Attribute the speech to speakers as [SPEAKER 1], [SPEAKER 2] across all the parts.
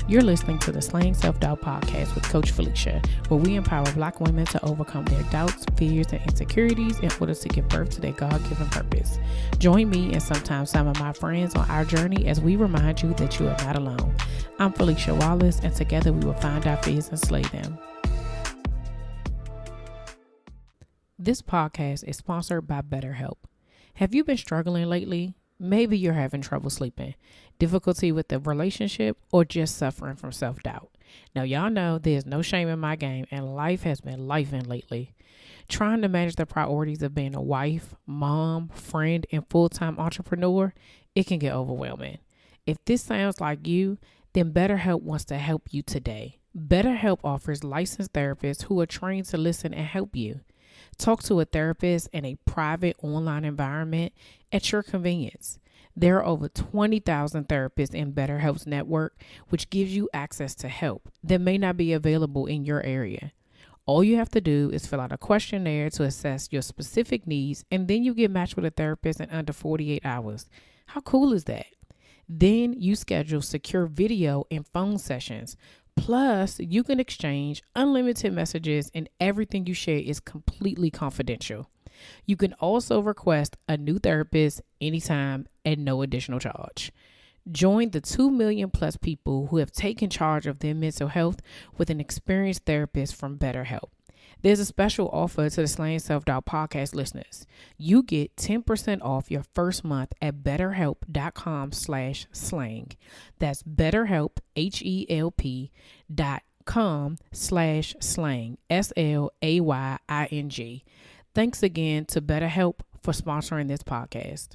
[SPEAKER 1] You're listening to the Slaying Self-Doubt podcast with Coach Felicia, where we empower Black women to overcome their doubts, fears, and insecurities in order to give birth to their God-given purpose. Join me and sometimes some of my friends on our journey as we remind you that you are not alone. I'm Valencia Wallace, and together we will find our fears and slay them. This podcast is sponsored by BetterHelp. Have you been struggling lately? Maybe you're having trouble sleeping, difficulty with the relationship, or just suffering from self-doubt. Now, y'all know there's no shame in my game, and life has been lifing lately. Trying to manage the priorities of being a wife, mom, friend, and full-time entrepreneur, it can get overwhelming. If this sounds like you, then BetterHelp wants to help you today. BetterHelp offers licensed therapists who are trained to listen and help you. Talk to a therapist in a private online environment at your convenience. There are over 20,000 therapists in BetterHelp's network, which gives you access to help that may not be available in your area. All you have to do is fill out a questionnaire to assess your specific needs, and then you get matched with a therapist in under 48 hours. How cool is that? Then you schedule secure video and phone sessions. Plus, you can exchange unlimited messages, and everything you share is completely confidential. You can also request a new therapist anytime at no additional charge. Join the 2 million plus people who have taken charge of their mental health with an experienced therapist from BetterHelp. There's a special offer to the Slaying Self-Doubt podcast listeners. You get 10% off your first month at betterhelp.com/slang. That's betterhelp, HELP.com/slang, SLAYING. Thanks again to BetterHelp for sponsoring this podcast.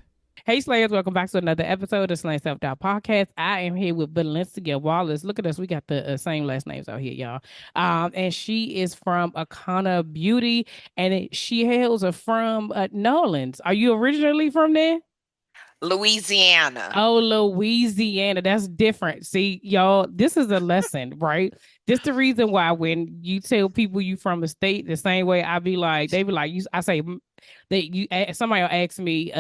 [SPEAKER 1] Hey Slayers, welcome back to another episode of the Slaying Self-Doubt podcast. I am here with Valencia Wallace. Look at us, we got the same last names out here, y'all. And she is from Akanni Beauty, and she hails from New Orleans. Are you originally from there?
[SPEAKER 2] Louisiana.
[SPEAKER 1] Oh, Louisiana. That's different. See, y'all, this is a lesson, right? This the reason why when you tell people you from a state, the same way I be like, they be like, I say that somebody will ask me,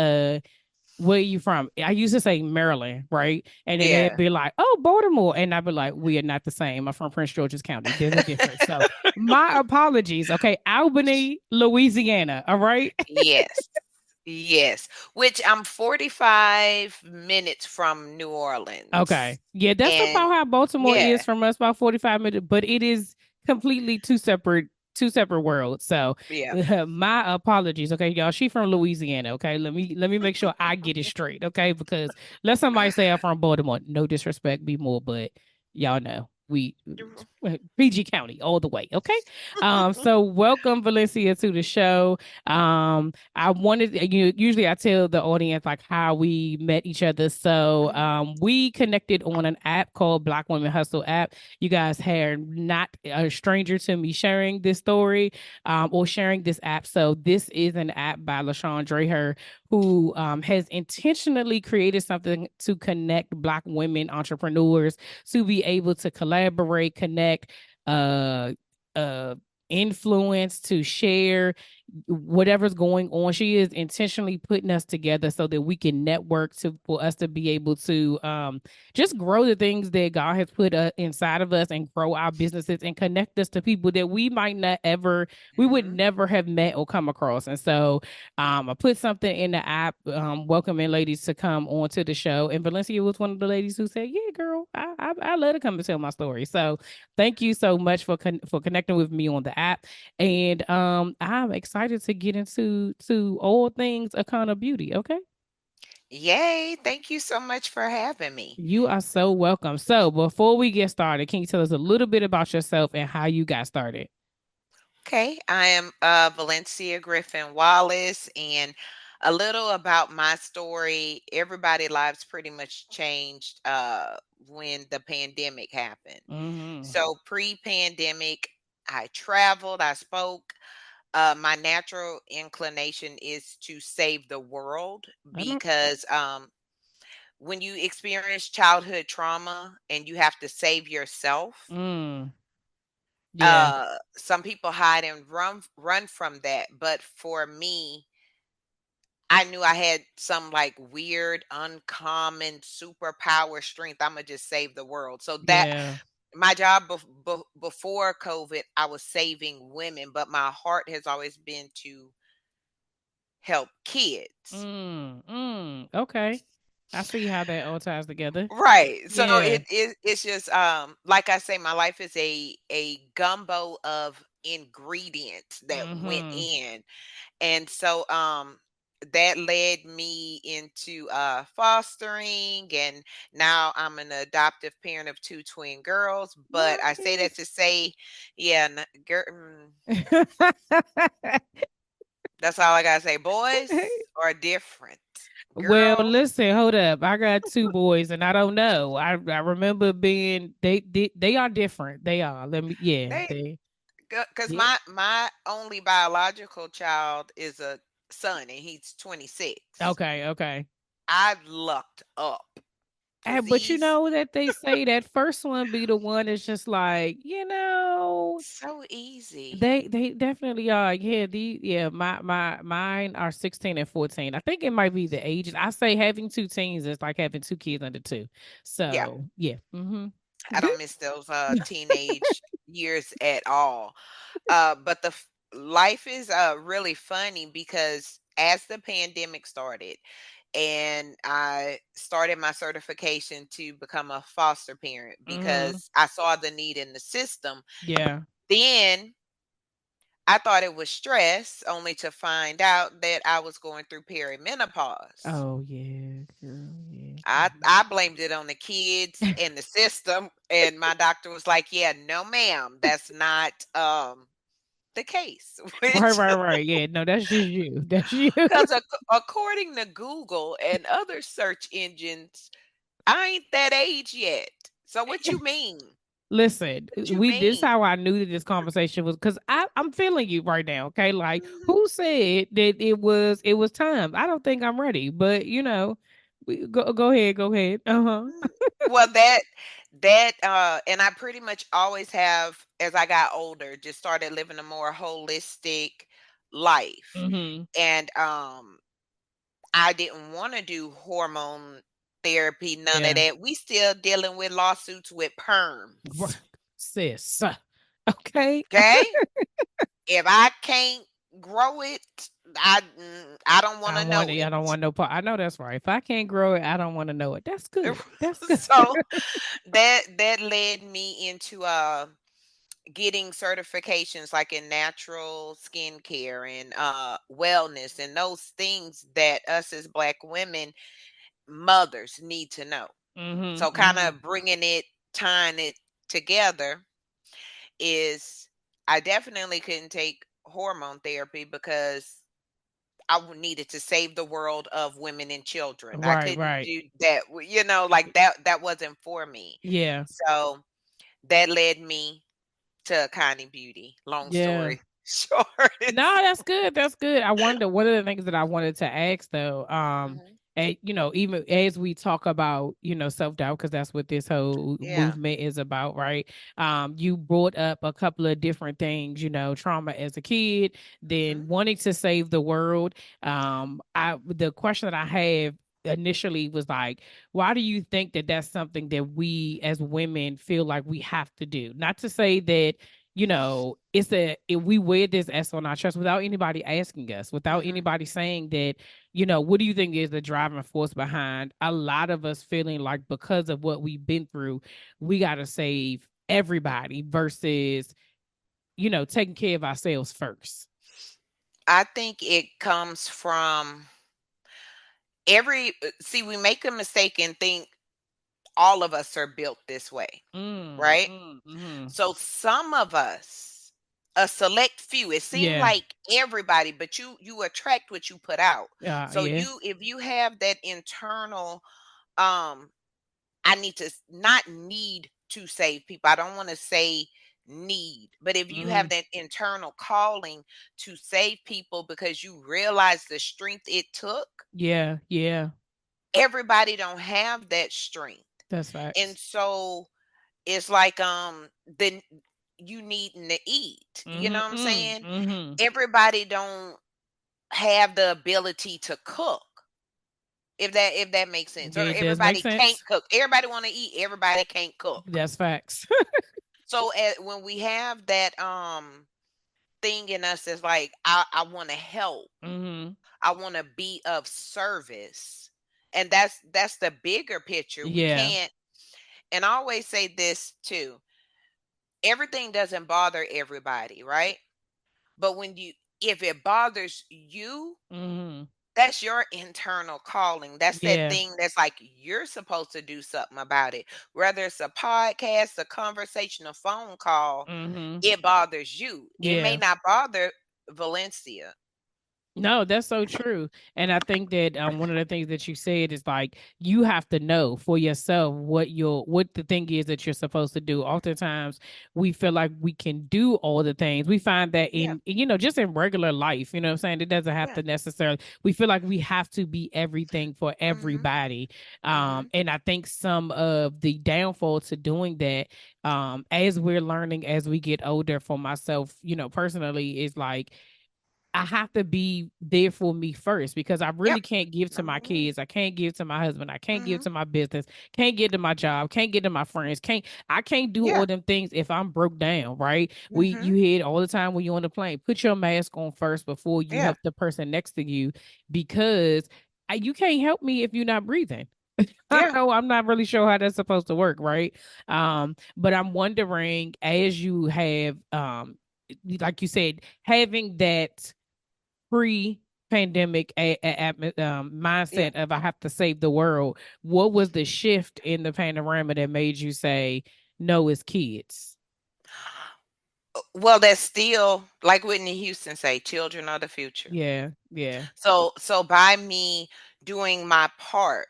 [SPEAKER 1] where are you from? I used to say Maryland, right? And then they'd be like, oh, Baltimore. And I'd be like, we are not the same. I'm from Prince George's County. There's a difference. So my apologies. Okay. Albany, Louisiana. All right.
[SPEAKER 2] Yes. Yes. Which I'm 45 minutes from New
[SPEAKER 1] Okay.
[SPEAKER 2] Orleans.
[SPEAKER 1] Yeah, that's
[SPEAKER 2] And
[SPEAKER 1] about how Baltimore
[SPEAKER 2] yeah,
[SPEAKER 1] is from us, about 45 minutes, but it is completely two separate worlds. So
[SPEAKER 2] yeah.
[SPEAKER 1] my apologies. Okay, y'all. She from Louisiana. Okay. Let me make sure I get it straight. Okay, because let somebody say I'm from Baltimore. No disrespect, be more, but y'all know we PG County all the way. Okay. So welcome Valencia to the show. I wanted usually I tell the audience like how we met each other. So we connected on an app called Black Women Hustle app. You guys are not a stranger to me sharing this story or sharing this app. So this is an app by LaShawn Draher, who has intentionally created something to connect Black women entrepreneurs to be able to collaborate, connect, uh, uh, influence, to share whatever's going on. She is intentionally putting us together so that we can network for us to be able to just grow the things that God has put inside of us and grow our businesses and connect us to people that we might not ever, we would never have met or come across. And so I put something in the app, welcoming ladies to come on to the show. And Valencia was one of the ladies who said, yeah, girl, I love to come and tell my story. So thank you so much for connecting with me on the app. And I'm excited to get into all things Akanni Beauty. Okay.
[SPEAKER 2] Yay. Thank you so much for having me.
[SPEAKER 1] You are so welcome. So before we get started, can you tell us a little bit about yourself and how you got started?
[SPEAKER 2] Okay. I am Valencia Griffin-Wallace, and a little about my story. Everybody's lives pretty much changed when the pandemic happened.
[SPEAKER 1] Mm-hmm.
[SPEAKER 2] So pre-pandemic, I traveled, I spoke. My natural inclination is to save the world
[SPEAKER 1] I know.
[SPEAKER 2] because when you experience childhood trauma and you have to save yourself,
[SPEAKER 1] Mm, yeah.
[SPEAKER 2] some people hide and run from that. But for me, I knew I had some like weird, uncommon superpower strength. I'm gonna just save the world. So that
[SPEAKER 1] Yeah.
[SPEAKER 2] my job before COVID, I was saving women, but my heart has always been to help kids.
[SPEAKER 1] Okay. I see how that all ties together.
[SPEAKER 2] Right. So
[SPEAKER 1] Yeah.
[SPEAKER 2] it's just like I say, my life is a gumbo of ingredients that went
[SPEAKER 1] Mhm.
[SPEAKER 2] in. And so that led me into fostering, and now I'm an adoptive parent of two twin girls. But I say that
[SPEAKER 1] Nice.
[SPEAKER 2] to say, yeah, that's all I gotta say. Boys are different.
[SPEAKER 1] Well,
[SPEAKER 2] Girl,
[SPEAKER 1] listen, hold up. I got two boys, and I don't know. I remember being they are different. They are. Let me. Yeah.
[SPEAKER 2] they
[SPEAKER 1] They.
[SPEAKER 2] because
[SPEAKER 1] Yeah.
[SPEAKER 2] my only biological child is a son, and he's 26.
[SPEAKER 1] Okay. Okay.
[SPEAKER 2] I've lucked up because
[SPEAKER 1] But you
[SPEAKER 2] he's
[SPEAKER 1] know that they say that first one be the one that's just like,
[SPEAKER 2] so easy.
[SPEAKER 1] they definitely are. Yeah, mine are 16 and 14. I think it might be the ages. I say having two teens is like having two kids under two.
[SPEAKER 2] Yeah,
[SPEAKER 1] So yeah.
[SPEAKER 2] I don't miss those teenage years at all. But life is really funny because as the pandemic started and I started my certification to become a foster parent
[SPEAKER 1] Mhm.
[SPEAKER 2] because I saw the need in the system,
[SPEAKER 1] Yeah.
[SPEAKER 2] then I thought it was stress, only to find out that I was going through perimenopause.
[SPEAKER 1] Oh yeah, girl. Yeah.
[SPEAKER 2] I blamed it on the kids and the system, and my doctor was like, "Yeah, no, ma'am, that's not the case."
[SPEAKER 1] Right,
[SPEAKER 2] Which,
[SPEAKER 1] right, right. Yeah, no, that's just you. That's you.
[SPEAKER 2] because according to Google and other search engines, I ain't that age yet. So what you mean?
[SPEAKER 1] Listen,
[SPEAKER 2] What you
[SPEAKER 1] we this
[SPEAKER 2] mean?
[SPEAKER 1] how I knew that this conversation was because I'm feeling you right now. Okay, like
[SPEAKER 2] Mhm.
[SPEAKER 1] who said that it was time? I don't think I'm ready, but go ahead, go ahead.
[SPEAKER 2] Mm. Well, and I pretty much always have, as I got older, just started living a more holistic life.
[SPEAKER 1] Mm-hmm.
[SPEAKER 2] And I didn't want to do hormone therapy, none of
[SPEAKER 1] Yeah,
[SPEAKER 2] that. We still dealing with lawsuits with
[SPEAKER 1] right.
[SPEAKER 2] perms.
[SPEAKER 1] Sis. Okay.
[SPEAKER 2] Okay? If I can't grow it, I don't want
[SPEAKER 1] I
[SPEAKER 2] to
[SPEAKER 1] want
[SPEAKER 2] know
[SPEAKER 1] it. I don't
[SPEAKER 2] it.
[SPEAKER 1] want no part. I know that's right. If I can't grow it, I don't want to know it. That's good. That's good.
[SPEAKER 2] So that led me into getting certifications like in natural skincare and wellness and those things that us as black women mothers need to know.
[SPEAKER 1] Mm-hmm.
[SPEAKER 2] So kind
[SPEAKER 1] Mm-hmm.
[SPEAKER 2] of bringing it, tying it together is I definitely couldn't take hormone therapy because needed to save the world of women and children. I
[SPEAKER 1] Right.
[SPEAKER 2] couldn't
[SPEAKER 1] Right.
[SPEAKER 2] do that, like that wasn't for me.
[SPEAKER 1] Yeah.
[SPEAKER 2] So that led me to Akanni Beauty. Long
[SPEAKER 1] Yeah.
[SPEAKER 2] story short.
[SPEAKER 1] No, that's good. That's good. I wonder one of the things that I wanted to ask though,
[SPEAKER 2] Mhm.
[SPEAKER 1] and even as we talk about, self-doubt, because that's what this whole
[SPEAKER 2] Yeah.
[SPEAKER 1] movement is about, right? You brought up a couple of different things, trauma as a kid,
[SPEAKER 2] Mhm.
[SPEAKER 1] then wanting to save the world. The question that I have initially was like, why do you think that that's something that we as women feel like we have to do? Not to say that if we wear this S on our chest without anybody asking us, without
[SPEAKER 2] Mhm.
[SPEAKER 1] anybody saying that, what do you think is the driving force behind a lot of us feeling like because of what we've been through, we got to save everybody versus, taking care of ourselves first.
[SPEAKER 2] I think it comes from every see, we make a mistake and think all of us are built this way, right?
[SPEAKER 1] Mhm.
[SPEAKER 2] So some of us, a select few, it seemed
[SPEAKER 1] Yeah.
[SPEAKER 2] like everybody, but you attract what you put out. So
[SPEAKER 1] Yeah.
[SPEAKER 2] if you have that internal, um I need to not need to save people. I don't want to say need, but if you have
[SPEAKER 1] Mhm.
[SPEAKER 2] that internal calling to save people because you realize the strength it took,
[SPEAKER 1] Yeah. Yeah.
[SPEAKER 2] everybody don't have that strength.
[SPEAKER 1] That's
[SPEAKER 2] And
[SPEAKER 1] facts.
[SPEAKER 2] so it's like then you needing to eat. You know
[SPEAKER 1] Mhm.
[SPEAKER 2] what I'm saying?
[SPEAKER 1] Mhm.
[SPEAKER 2] Everybody don't have the ability to cook. If that makes sense. Or
[SPEAKER 1] Yeah, it does make
[SPEAKER 2] everybody can't
[SPEAKER 1] sense.
[SPEAKER 2] cook. Everybody want to eat, everybody can't cook.
[SPEAKER 1] That's facts.
[SPEAKER 2] So when we have that thing in us is like I want to help.
[SPEAKER 1] Mm-hmm.
[SPEAKER 2] I want to be of service. And that's the bigger picture. We
[SPEAKER 1] Yeah.
[SPEAKER 2] can't, and I always say this too. Everything doesn't bother everybody, right? But when you if it bothers you,
[SPEAKER 1] Mm-hmm.
[SPEAKER 2] that's your internal calling. That's that
[SPEAKER 1] Yeah.
[SPEAKER 2] thing that's like you're supposed to do something about it. Whether it's a podcast, a conversation, a phone call,
[SPEAKER 1] Mm-hmm.
[SPEAKER 2] it bothers you. It may
[SPEAKER 1] Yeah.
[SPEAKER 2] not bother Valencia.
[SPEAKER 1] No, that's so true. And I think that one of the things that you said is like you have to know for yourself what the thing is that you're supposed to do. Oftentimes we feel like we can do all the things. We find that
[SPEAKER 2] Yeah,
[SPEAKER 1] just in regular life, you know what I'm saying? It doesn't have
[SPEAKER 2] yeah.
[SPEAKER 1] to necessarily we feel like we have to be everything for
[SPEAKER 2] Mhm.
[SPEAKER 1] everybody.
[SPEAKER 2] Mhm.
[SPEAKER 1] And I think some of the downfall to doing that, as we're learning as we get older for myself, personally, is like I have to be there for me first because I
[SPEAKER 2] Yep.
[SPEAKER 1] really can't give to my
[SPEAKER 2] Mhm.
[SPEAKER 1] kids. I can't give to my husband. I can't give
[SPEAKER 2] Mhm.
[SPEAKER 1] to my business. Can't give to my job. Can't give to my friends. I can't do
[SPEAKER 2] Yeah.
[SPEAKER 1] all them things if I'm broke down, right?
[SPEAKER 2] Mhm.
[SPEAKER 1] You hear it all the time when you're on the plane. Put your mask on first before you
[SPEAKER 2] Yeah.
[SPEAKER 1] help the person next to you because you can't help me if you're not breathing. I
[SPEAKER 2] Yeah.
[SPEAKER 1] know I'm not really sure how that's supposed to work, right? But I'm wondering as you have like you said, having that pre-pandemic
[SPEAKER 2] Yeah.
[SPEAKER 1] mindset of I have to save the world. What was the shift in the panorama that made you say no? It's kids.
[SPEAKER 2] Well, that's still like Whitney Houston say, children are the future.
[SPEAKER 1] Yeah, yeah,
[SPEAKER 2] So by me doing my part,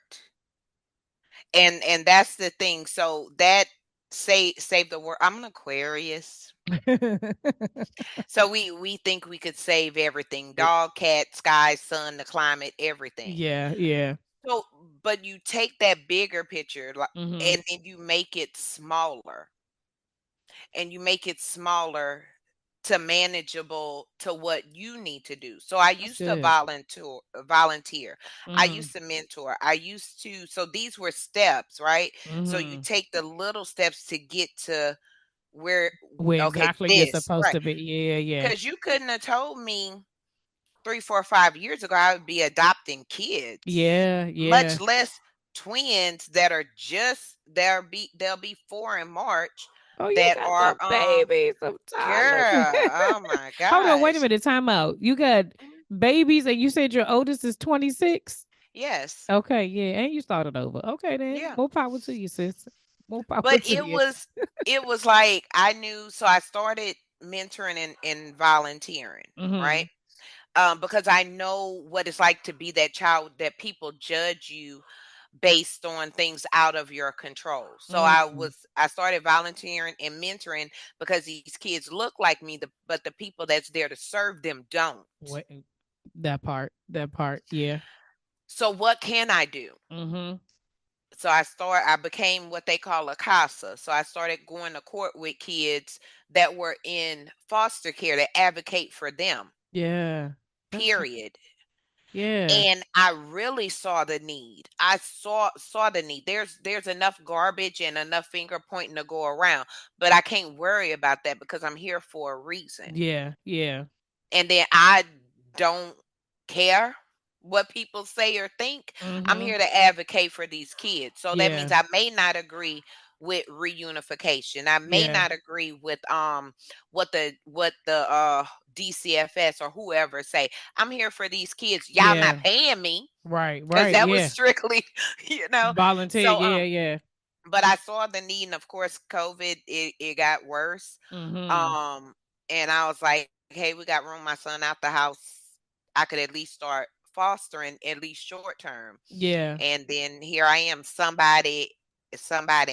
[SPEAKER 2] and that's the thing. So that save the world. I'm an Aquarius. So we think we could save everything. Dog, cat, sky, sun, the climate, everything.
[SPEAKER 1] yeah, yeah.
[SPEAKER 2] So but you take that bigger picture like,
[SPEAKER 1] Mm-hmm.
[SPEAKER 2] and then you make it smaller. And you make it smaller to manageable to what you need to do. So I
[SPEAKER 1] That's
[SPEAKER 2] used to
[SPEAKER 1] good.
[SPEAKER 2] volunteer. I
[SPEAKER 1] Mm-hmm.
[SPEAKER 2] used to mentor. I used to so these were steps, right? So you
[SPEAKER 1] Mm-hmm.
[SPEAKER 2] take the little steps to get to where
[SPEAKER 1] Where
[SPEAKER 2] okay,
[SPEAKER 1] exactly you're
[SPEAKER 2] this,
[SPEAKER 1] supposed
[SPEAKER 2] right.
[SPEAKER 1] to be. Yeah, yeah,
[SPEAKER 2] Because you couldn't have told me 3, 4, 5 years ago I would be adopting kids,
[SPEAKER 1] yeah,
[SPEAKER 2] much
[SPEAKER 1] yeah.
[SPEAKER 2] less twins that are just they'll be 4 in March
[SPEAKER 1] Oh, you
[SPEAKER 2] that
[SPEAKER 1] got
[SPEAKER 2] are
[SPEAKER 1] some babies, some toddlers.
[SPEAKER 2] girl, oh my
[SPEAKER 1] Hold on, wait a
[SPEAKER 2] gosh.
[SPEAKER 1] minute. Time out. You got
[SPEAKER 2] Mhm.
[SPEAKER 1] babies, and you said your oldest is 26.
[SPEAKER 2] Yes.
[SPEAKER 1] Okay, yeah, and you started over. Okay, then
[SPEAKER 2] Yeah.
[SPEAKER 1] more power to you, sis. More power
[SPEAKER 2] But
[SPEAKER 1] to you.
[SPEAKER 2] it was like I knew so I started mentoring and volunteering, right?
[SPEAKER 1] Mm-hmm.
[SPEAKER 2] Because I know what it's like to be that child that people judge you based on things out of your control. So
[SPEAKER 1] Mm-hmm.
[SPEAKER 2] I started volunteering and mentoring because these kids look like me, but the people that's there to serve them don't.
[SPEAKER 1] What that part? That part. Yeah.
[SPEAKER 2] So what can I do?
[SPEAKER 1] Mm-hmm.
[SPEAKER 2] So I became what they call a casa. So I started going to court with kids that were in foster care to advocate for them.
[SPEAKER 1] Yeah. That's
[SPEAKER 2] Period.
[SPEAKER 1] yeah.
[SPEAKER 2] And I really saw the need. I saw the need. There's enough garbage and enough finger pointing to go around, but I can't worry about that because I'm here for a reason.
[SPEAKER 1] Yeah. Yeah.
[SPEAKER 2] And then I don't care what people say or think. I'm
[SPEAKER 1] Mm-hmm.
[SPEAKER 2] here to advocate for these kids. So that means
[SPEAKER 1] Yeah.
[SPEAKER 2] I may not agree with reunification. I may
[SPEAKER 1] Yeah.
[SPEAKER 2] not agree with what the DCFS or whoever say. I'm here for these kids. Y'all not
[SPEAKER 1] Yeah.
[SPEAKER 2] paying me
[SPEAKER 1] Right.
[SPEAKER 2] because
[SPEAKER 1] Right.
[SPEAKER 2] that was
[SPEAKER 1] Yeah.
[SPEAKER 2] strictly, you know.
[SPEAKER 1] Volunteer.
[SPEAKER 2] So
[SPEAKER 1] Yeah. Yeah.
[SPEAKER 2] but I saw the need, and of course COVID it got worse.
[SPEAKER 1] Mm-hmm.
[SPEAKER 2] Um, and I was like, "Hey, we got room. My son out the house. I could at least start fostering at least short term."
[SPEAKER 1] Yeah.
[SPEAKER 2] And then here I am, somebody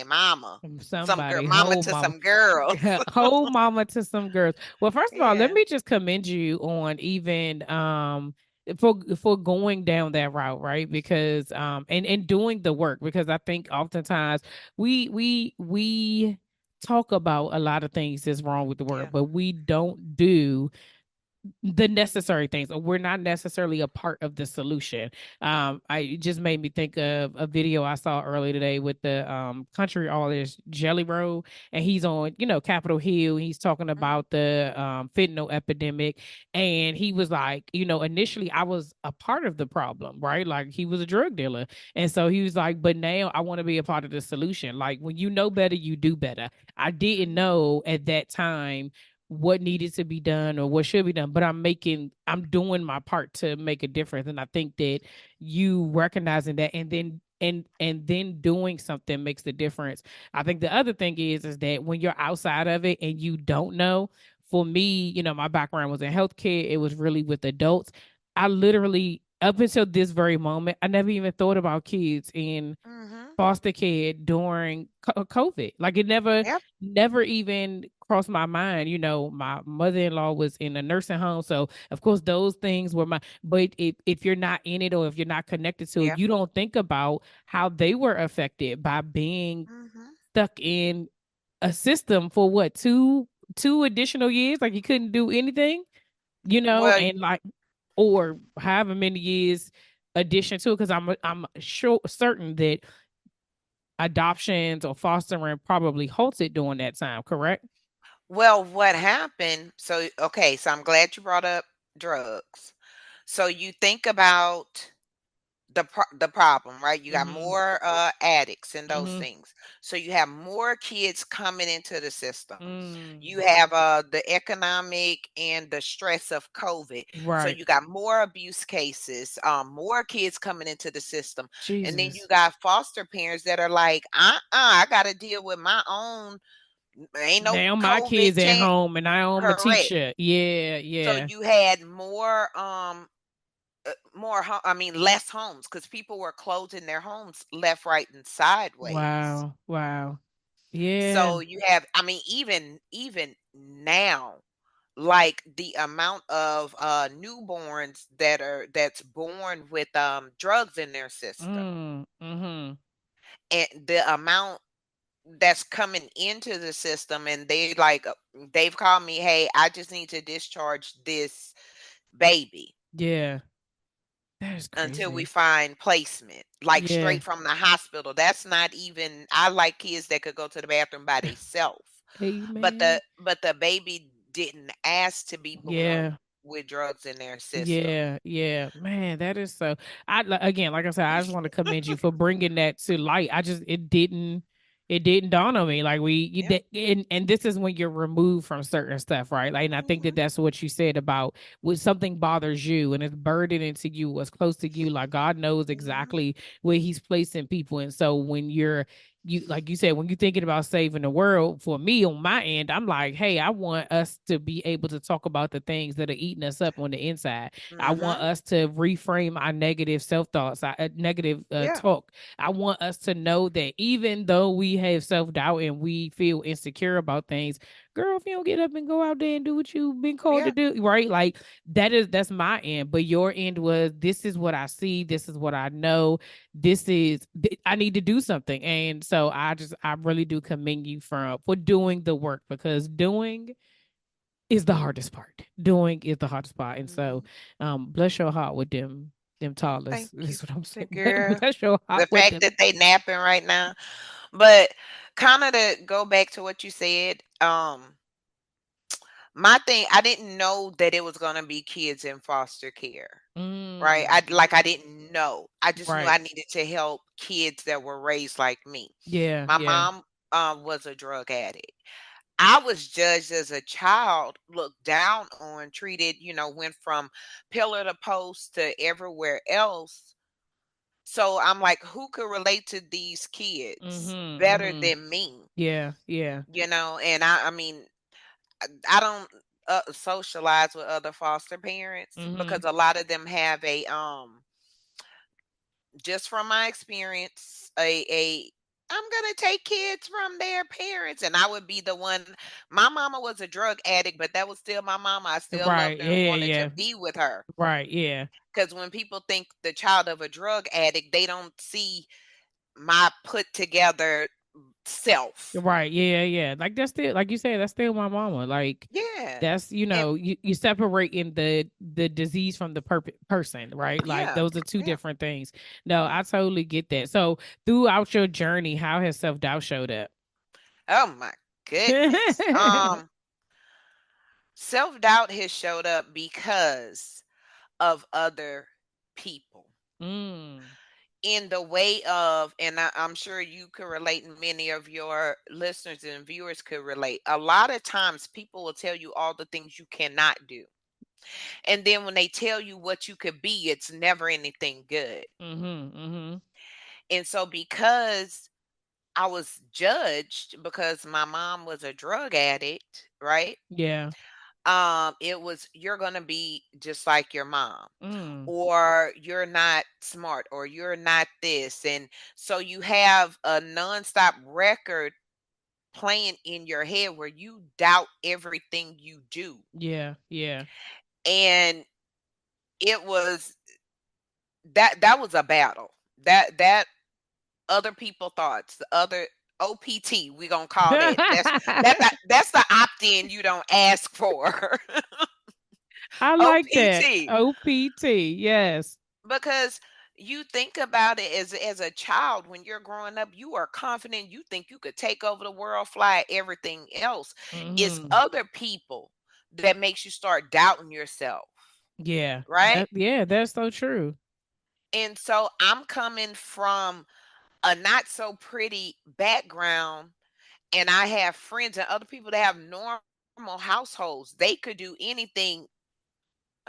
[SPEAKER 2] mama, some girl,
[SPEAKER 1] Somebody,
[SPEAKER 2] mama
[SPEAKER 1] whole
[SPEAKER 2] to
[SPEAKER 1] mama.
[SPEAKER 2] some girls.
[SPEAKER 1] Whole mama to some girls. Well, first of all, let
[SPEAKER 2] Yeah,
[SPEAKER 1] me just commend you on even for going down that route, right? Because and doing the work because I think oftentimes we talk about a lot of things that's wrong with the world,
[SPEAKER 2] yeah,
[SPEAKER 1] but we don't do the necessary things. We're not necessarily a part of the solution. I it just made me think of a video I saw earlier today with the country artist Jelly Roll, and he's on, Capitol Hill. He's talking
[SPEAKER 2] Mhm,
[SPEAKER 1] about the fentanyl epidemic, and he was like, initially I was a part of the problem, right? Like he was a drug dealer, and so he was like, but now I want to be a part of the solution. Like when you know better, you do better. I didn't
[SPEAKER 2] mhm,
[SPEAKER 1] know at that time what needed to be done or what should be done, but I'm doing my part to make a difference. And I think that you recognizing that and then doing something makes the difference. I think the other thing is that when you're outside of it and you don't know, for me, my background was in healthcare. It was really with adults. I literally, up until this very moment, I never even thought about kids in
[SPEAKER 2] mhm.
[SPEAKER 1] foster care during COVID. Like it never even crossed my mind. My mother-in-law was in a nursing home, so of course those things were my. But if you're not in it or if you're not connected to it,
[SPEAKER 2] Yep.
[SPEAKER 1] you don't think about how they were affected by being
[SPEAKER 2] Mhm.
[SPEAKER 1] stuck in a system for what, two additional years. Like you couldn't do anything,
[SPEAKER 2] Well,
[SPEAKER 1] and like, or however many years addition to it, because I'm sure certain that adoptions or fostering probably halted during that time, correct?
[SPEAKER 2] what happened, so okay, so I'm glad you brought up drugs. So you think about the problem, right? You got
[SPEAKER 1] Mhm.
[SPEAKER 2] more addicts and those
[SPEAKER 1] Mhm.
[SPEAKER 2] things. So you have more kids coming into the system. You
[SPEAKER 1] Mm.
[SPEAKER 2] have the economic and the stress of COVID. So
[SPEAKER 1] Right.
[SPEAKER 2] you got more abuse cases, more kids coming into the system. And then you
[SPEAKER 1] Jesus.
[SPEAKER 2] got foster parents that are like, I gotta deal with my own, ain't no
[SPEAKER 1] Now my
[SPEAKER 2] COVID
[SPEAKER 1] kids at
[SPEAKER 2] chance.
[SPEAKER 1] home and I'm a
[SPEAKER 2] Correct.
[SPEAKER 1] teacher. Yeah,
[SPEAKER 2] So
[SPEAKER 1] yeah.
[SPEAKER 2] you had I mean, less homes because people were closing their homes left, right, and sideways.
[SPEAKER 1] Wow. Wow. Yeah.
[SPEAKER 2] So you have, I mean, even now, like the amount of newborns that's born with drugs in their system,
[SPEAKER 1] Mm. Mhm.
[SPEAKER 2] and the amount that's coming into the system, and they've called me, hey, I just need to discharge this baby
[SPEAKER 1] Yeah. That is
[SPEAKER 2] until we
[SPEAKER 1] crazy.
[SPEAKER 2] find placement, like
[SPEAKER 1] Yeah.
[SPEAKER 2] straight from the hospital. That's not even, I like kids that could go to the bathroom by themselves.
[SPEAKER 1] Amen.
[SPEAKER 2] But the baby didn't ask to be born
[SPEAKER 1] Yeah.
[SPEAKER 2] with drugs in their system.
[SPEAKER 1] Yeah, yeah, man, that is so. Again, like I said, I just want to commend you for bringing that to light. It didn't dawn on me. Like
[SPEAKER 2] Yeah.
[SPEAKER 1] and this is when you're removed from certain stuff, right? Like, and I think that
[SPEAKER 2] Mhm.
[SPEAKER 1] that's what you said about when something bothers you and it's burdening to you, what's close to you. Like God knows
[SPEAKER 2] Mhm.
[SPEAKER 1] exactly where He's placing people, and so when you like you said, when you're thinking about saving the world, for me on my end, I'm like, hey, I want us to be able to talk about the things that are eating us up on the inside. I want
[SPEAKER 2] Mhm.
[SPEAKER 1] us to reframe our negative self-thoughts, our negative
[SPEAKER 2] Yeah.
[SPEAKER 1] talk. I want us to know that even though we have self-doubt and we feel insecure about things, girl, if you don't get up and go out there and do what you've been called to
[SPEAKER 2] Yeah.
[SPEAKER 1] do, right? Like that's my end. But your end was, this is what I see, this is what I know, I need to do something. And so I really do commend you for doing the work, because doing is the hardest part. Doing is the hardest part. And so
[SPEAKER 2] Mhm.
[SPEAKER 1] bless your heart with them toddlers.
[SPEAKER 2] Thank you.
[SPEAKER 1] That's what I'm
[SPEAKER 2] The
[SPEAKER 1] saying.
[SPEAKER 2] girl.
[SPEAKER 1] Bless your heart
[SPEAKER 2] The
[SPEAKER 1] with
[SPEAKER 2] fact
[SPEAKER 1] them.
[SPEAKER 2] that they napping right now. But kind of to go back to what you said, my thing, I didn't know that it was gonna be kids in foster care. Right?
[SPEAKER 1] Mm,
[SPEAKER 2] I didn't know. I just knew
[SPEAKER 1] right.
[SPEAKER 2] I needed to help kids that were raised like me.
[SPEAKER 1] Yeah,
[SPEAKER 2] My
[SPEAKER 1] yeah.
[SPEAKER 2] mom was a drug addict. I was judged as a child, looked down on, treated, went from pillar to post to everywhere else. So I'm like, who could relate to these kids
[SPEAKER 1] Mm-hmm.
[SPEAKER 2] better
[SPEAKER 1] Mm-hmm.
[SPEAKER 2] than me?
[SPEAKER 1] Yeah, yeah.
[SPEAKER 2] And I mean, I don't socialize with other foster parents
[SPEAKER 1] Mm-hmm.
[SPEAKER 2] because a lot of them have a just from my experience, a I'm gonna take kids from their parents, and I would be the one. My mama was a drug addict, but that was still my mama. I still
[SPEAKER 1] Right.
[SPEAKER 2] loved her
[SPEAKER 1] Yeah,
[SPEAKER 2] and
[SPEAKER 1] yeah,
[SPEAKER 2] wanted to
[SPEAKER 1] yeah.
[SPEAKER 2] be with her.
[SPEAKER 1] Right. Yeah.
[SPEAKER 2] Because when people think the child of a drug addict, they don't see my put together self.
[SPEAKER 1] Right. Yeah, yeah. Like that's still like you said, that's still my mama. Like
[SPEAKER 2] Yeah.
[SPEAKER 1] that's
[SPEAKER 2] And
[SPEAKER 1] you separating the disease from the person, right? Like
[SPEAKER 2] yeah.
[SPEAKER 1] those are two
[SPEAKER 2] Yeah.
[SPEAKER 1] different things. No,
[SPEAKER 2] Mhm.
[SPEAKER 1] I totally get that. So throughout your journey, how has self doubt showed up?
[SPEAKER 2] Oh my goodness. Self-doubt has showed up because of other people.
[SPEAKER 1] mm,
[SPEAKER 2] In the way of, and I'm sure you could relate, and many of your listeners and viewers could relate. A lot of times people will tell you all the things you cannot do. And then when they tell you what you could be, it's never anything good.
[SPEAKER 1] mhm, mhm.
[SPEAKER 2] And so because I was judged because my mom was a drug addict, right?
[SPEAKER 1] Yeah.
[SPEAKER 2] It was, you're gonna be just like your mom,
[SPEAKER 1] Mm,
[SPEAKER 2] or you're not smart, or you're not this. And so you have a nonstop record playing in your head where you doubt everything you do.
[SPEAKER 1] yeah, yeah.
[SPEAKER 2] And it was that was a battle. That other people thoughts, the other OPT, we gonna call that. That's the opt-in you don't ask for.
[SPEAKER 1] I like that.
[SPEAKER 2] OPT.
[SPEAKER 1] OPT. Yes.
[SPEAKER 2] Because you think about it, as a child, when you're growing up, you are confident, you think you could take over the world, fly, everything else. It's
[SPEAKER 1] Mhm.
[SPEAKER 2] other people that makes you start doubting yourself,
[SPEAKER 1] Yeah.
[SPEAKER 2] right?
[SPEAKER 1] That's so true.
[SPEAKER 2] And so I'm coming from a not so pretty background, and I have friends and other people that have normal households. They could do anything.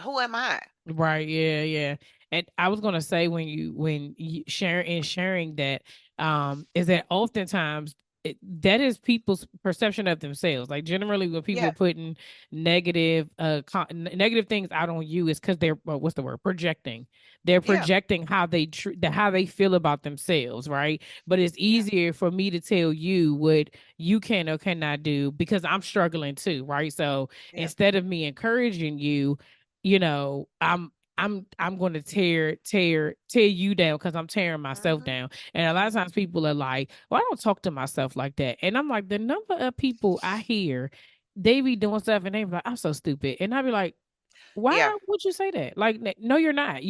[SPEAKER 2] Who am I?
[SPEAKER 1] Right. Yeah. Yeah. And I was gonna say when you sharing that is that oftentimes that is people's perception of themselves. Like generally, when people
[SPEAKER 2] Yeah,
[SPEAKER 1] are putting negative negative things out on you, is because they're what's the word, projecting. They're
[SPEAKER 2] yeah,
[SPEAKER 1] projecting how how they feel about themselves, right? But it's
[SPEAKER 2] yeah,
[SPEAKER 1] easier for me to tell you what you can or cannot do because I'm struggling too, right? So
[SPEAKER 2] yeah.
[SPEAKER 1] instead of me encouraging you, I'm going to tear you down because I'm tearing myself
[SPEAKER 2] Hmm.
[SPEAKER 1] down. And a lot of
[SPEAKER 2] Hmm.
[SPEAKER 1] times people are like, "Well, I don't talk to myself like that." And I'm like, the number of people I hear, they be doing stuff and they be like, "I'm so stupid," and I be like,
[SPEAKER 2] Yeah.
[SPEAKER 1] why would you say that? Like, no, you're not,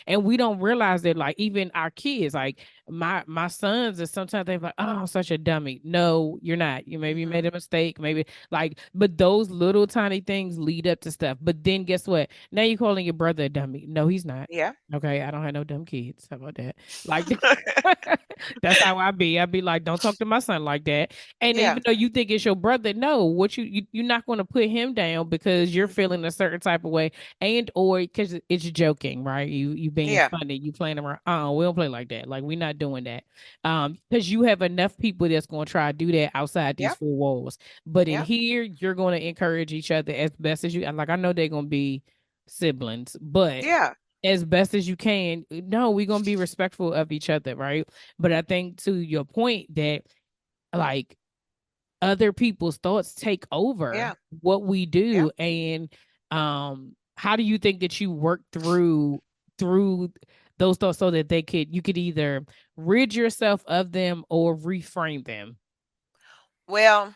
[SPEAKER 1] and we don't realize that, like, even our kids, like my sons, is sometimes they're like, oh, I'm such a dummy. No, you're not. You maybe made
[SPEAKER 2] Hmm.
[SPEAKER 1] a mistake, maybe like, but those little tiny things lead up to stuff. But then guess what? Now you're calling your brother a dummy. No, he's not.
[SPEAKER 2] Yeah.
[SPEAKER 1] Okay, I don't have no dumb kids. How about that? Like, that's how I be. I be like, don't talk to my son like that. And
[SPEAKER 2] Yeah.
[SPEAKER 1] even though you think it's your brother, no, what you're not going to put him down because you're
[SPEAKER 2] Mhm.
[SPEAKER 1] feeling a certain type of way, and or because it's joking, right? You being
[SPEAKER 2] Yeah.
[SPEAKER 1] funny, you playing around. Oh, we don't play like that. Like we're not doing that. Because you have enough people that's going to try to do that outside these
[SPEAKER 2] Yeah.
[SPEAKER 1] four walls. But in
[SPEAKER 2] Yeah.
[SPEAKER 1] here, you're going to encourage each other as best as you. And like I know they're going to be siblings, but
[SPEAKER 2] Yeah.
[SPEAKER 1] as best as you can, no, we're going to be respectful of each other, right? But I think to your point that like other people's thoughts take over
[SPEAKER 2] Yeah.
[SPEAKER 1] what we
[SPEAKER 2] Yeah.
[SPEAKER 1] do. And how do you think that you work through those thoughts so that you could either rid yourself of them or reframe them?
[SPEAKER 2] Well,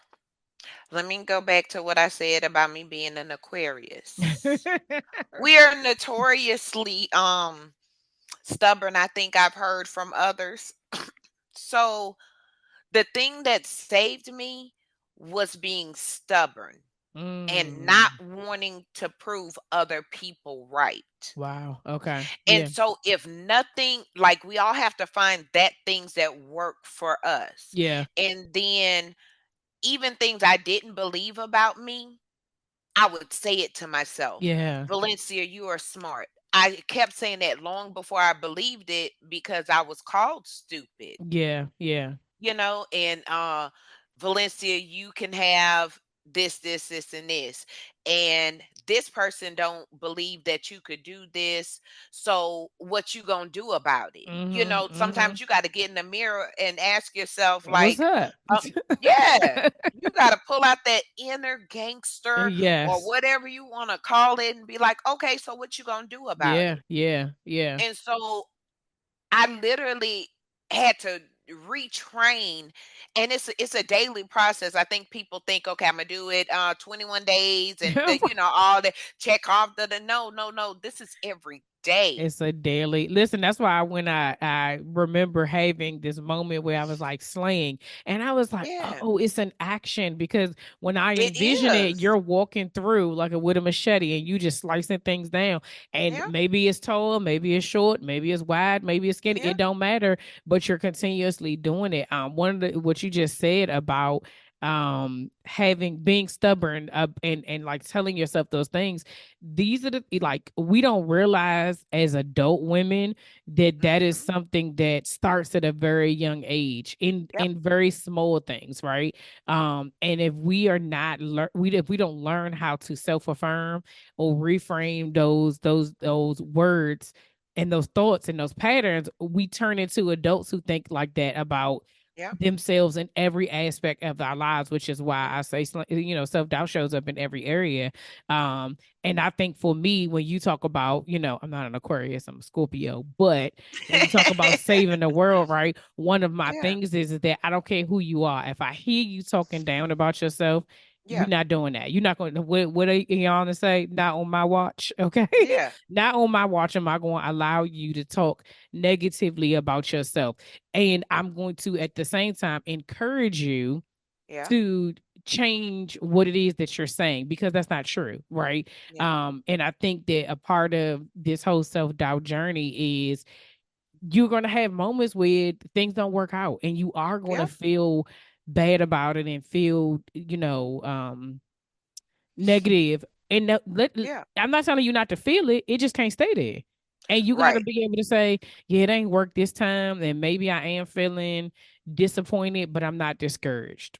[SPEAKER 2] let me go back to what I said about me being an Aquarius. We are notoriously stubborn, I think I've heard from others. So the thing that saved me was being stubborn and not
[SPEAKER 1] Mm,
[SPEAKER 2] wanting to prove other people right.
[SPEAKER 1] wow. Okay.
[SPEAKER 2] And
[SPEAKER 1] Yeah.
[SPEAKER 2] so if nothing, like, we all have to find that things that work for us.
[SPEAKER 1] Yeah.
[SPEAKER 2] And then even things I didn't believe about me, I would say it to myself.
[SPEAKER 1] Yeah.
[SPEAKER 2] Valencia, you are smart. I kept saying that long before I believed it because I was called stupid.
[SPEAKER 1] Yeah. Yeah.
[SPEAKER 2] And Valencia, you can have this, and this. And this person don't believe that you could do this. So what you gonna do about it?
[SPEAKER 1] Mhm.
[SPEAKER 2] Sometimes
[SPEAKER 1] Mhm.
[SPEAKER 2] you got to get in the mirror and ask yourself,
[SPEAKER 1] What's
[SPEAKER 2] like,
[SPEAKER 1] up?
[SPEAKER 2] uh, yeah, you got to pull out that inner gangster or
[SPEAKER 1] Yes.
[SPEAKER 2] whatever you want to call it and be like, okay, so what you gonna do about
[SPEAKER 1] Yeah.
[SPEAKER 2] it?
[SPEAKER 1] Yeah. Yeah.
[SPEAKER 2] And so I literally had to. retrain, and it's a daily process. I think people think, okay, I'm gonna do it 21 days and all the check off the no, no, no. This is every day.
[SPEAKER 1] It's a daily listen. That's why when I remember having this moment where I was like slaying, and I was like,
[SPEAKER 2] Yeah,
[SPEAKER 1] oh, it's an action because when I
[SPEAKER 2] it
[SPEAKER 1] envision it,
[SPEAKER 2] is.
[SPEAKER 1] you're walking through like a with a machete, and you just slicing things down. And
[SPEAKER 2] Yeah,
[SPEAKER 1] maybe it's tall, maybe it's short, maybe it's wide, maybe it's skinny.
[SPEAKER 2] yeah,
[SPEAKER 1] It don't matter, but you're continuously doing it. One of the what you just said about having being stubborn and like telling yourself those things, these are the like we don't realize as adult women that that is
[SPEAKER 2] hmm,
[SPEAKER 1] something that starts at a very young age
[SPEAKER 2] yep,
[SPEAKER 1] in very small things, right? And if we are not if we don't learn how to self-affirm or reframe those words and those thoughts and those patterns, we turn into adults who think like that about
[SPEAKER 2] yep,
[SPEAKER 1] themselves in every aspect of our lives, which is why I say, self-doubt shows up in every area. And I think for me, when you talk about, I'm not an Aquarius, I'm a Scorpio, but when you talk about saving the world, right? One of my
[SPEAKER 2] yeah,
[SPEAKER 1] things is that I don't care who you are. If I hear you talking down about yourself, we're
[SPEAKER 2] yeah,
[SPEAKER 1] not doing that. You're not going to, what are you on to say? Not on my watch. Okay.
[SPEAKER 2] yeah,
[SPEAKER 1] Not on my watch am I going to allow you to talk negatively about yourself. And I'm going to, at the same time, encourage you
[SPEAKER 2] yeah,
[SPEAKER 1] to change what it is that you're saying because that's not true, right?
[SPEAKER 2] yeah,
[SPEAKER 1] And I think that a part of this whole self-doubt journey is you're going to have moments where things don't work out and you are going to
[SPEAKER 2] yeah,
[SPEAKER 1] feel bad about it and feel, negative. And
[SPEAKER 2] yeah.
[SPEAKER 1] I'm not telling you not to feel it. It just can't stay there. And you got to
[SPEAKER 2] Right.
[SPEAKER 1] be able to say, yeah, it ain't worked this time. And maybe I am feeling disappointed, but I'm not discouraged.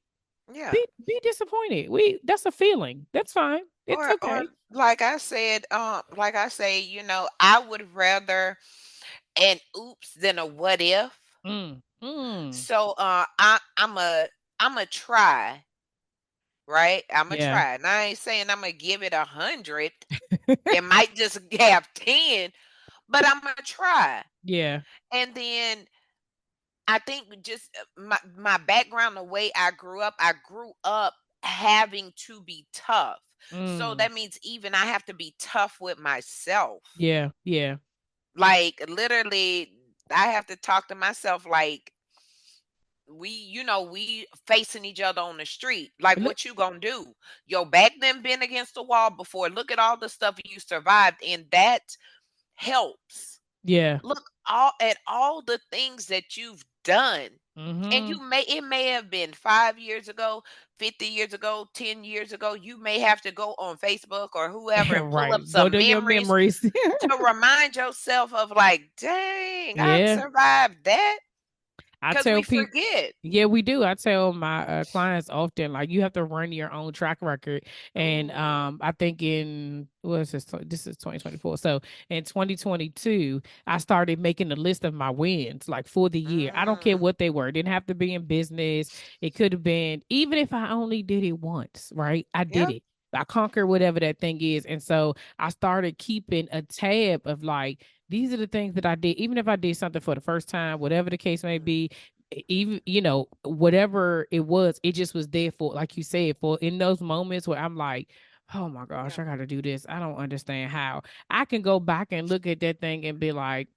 [SPEAKER 2] Yeah.
[SPEAKER 1] Be disappointed. That's a feeling. That's fine. It's
[SPEAKER 2] Or
[SPEAKER 1] okay.
[SPEAKER 2] like I said, like I say, I would rather an oops than a what if.
[SPEAKER 1] Mm, mm.
[SPEAKER 2] So I'm a try, right? I'm a
[SPEAKER 1] Yeah.
[SPEAKER 2] try. And I ain't saying I'm gonna give it 100. It might just have 10, but I'm gonna try.
[SPEAKER 1] Yeah.
[SPEAKER 2] And then I think just my background, the way I grew up having to be tough. So
[SPEAKER 1] Mm.
[SPEAKER 2] that means even I have to be tough with myself.
[SPEAKER 1] Yeah. Yeah.
[SPEAKER 2] Like literally, I have to talk to myself like we facing each other on the street. Like
[SPEAKER 1] Look,
[SPEAKER 2] what you gonna do? Your back then been against the wall before. Look at all the stuff you survived, and that helps.
[SPEAKER 1] yeah.
[SPEAKER 2] Look at all the things that you've done. And
[SPEAKER 1] Mm-hmm.
[SPEAKER 2] it may have been 5 years ago, 50 years ago, 10 years ago. You may have to go on Facebook or whoever and pull up
[SPEAKER 1] Right. Go
[SPEAKER 2] some
[SPEAKER 1] to your
[SPEAKER 2] memories
[SPEAKER 1] memories.
[SPEAKER 2] to remind yourself of like, dang, I
[SPEAKER 1] Yeah.
[SPEAKER 2] survived that.
[SPEAKER 1] I
[SPEAKER 2] Because
[SPEAKER 1] tell
[SPEAKER 2] we
[SPEAKER 1] people,
[SPEAKER 2] forget.
[SPEAKER 1] yeah, we do. I tell my clients often, like, you have to run your own track record. And
[SPEAKER 2] Ooh,
[SPEAKER 1] I think in what is this? This is 2024. So in 2022, I started making a list of my wins, like for the year. I don't care
[SPEAKER 2] mm,
[SPEAKER 1] what they were. It didn't have to be in business. It could have been even if I only did it once, right? I did
[SPEAKER 2] yeah,
[SPEAKER 1] it. I conquered whatever that thing is. And so I started keeping a tab of like, these are the things that I did, even if I did something for the first time, whatever the case may
[SPEAKER 2] mm,
[SPEAKER 1] be, even whatever it was, it just was there for, like you said, for in those moments where I'm like, oh my gosh,
[SPEAKER 2] yeah,
[SPEAKER 1] I gotta do this. I don't understand how. I can go back and look at that thing and be like,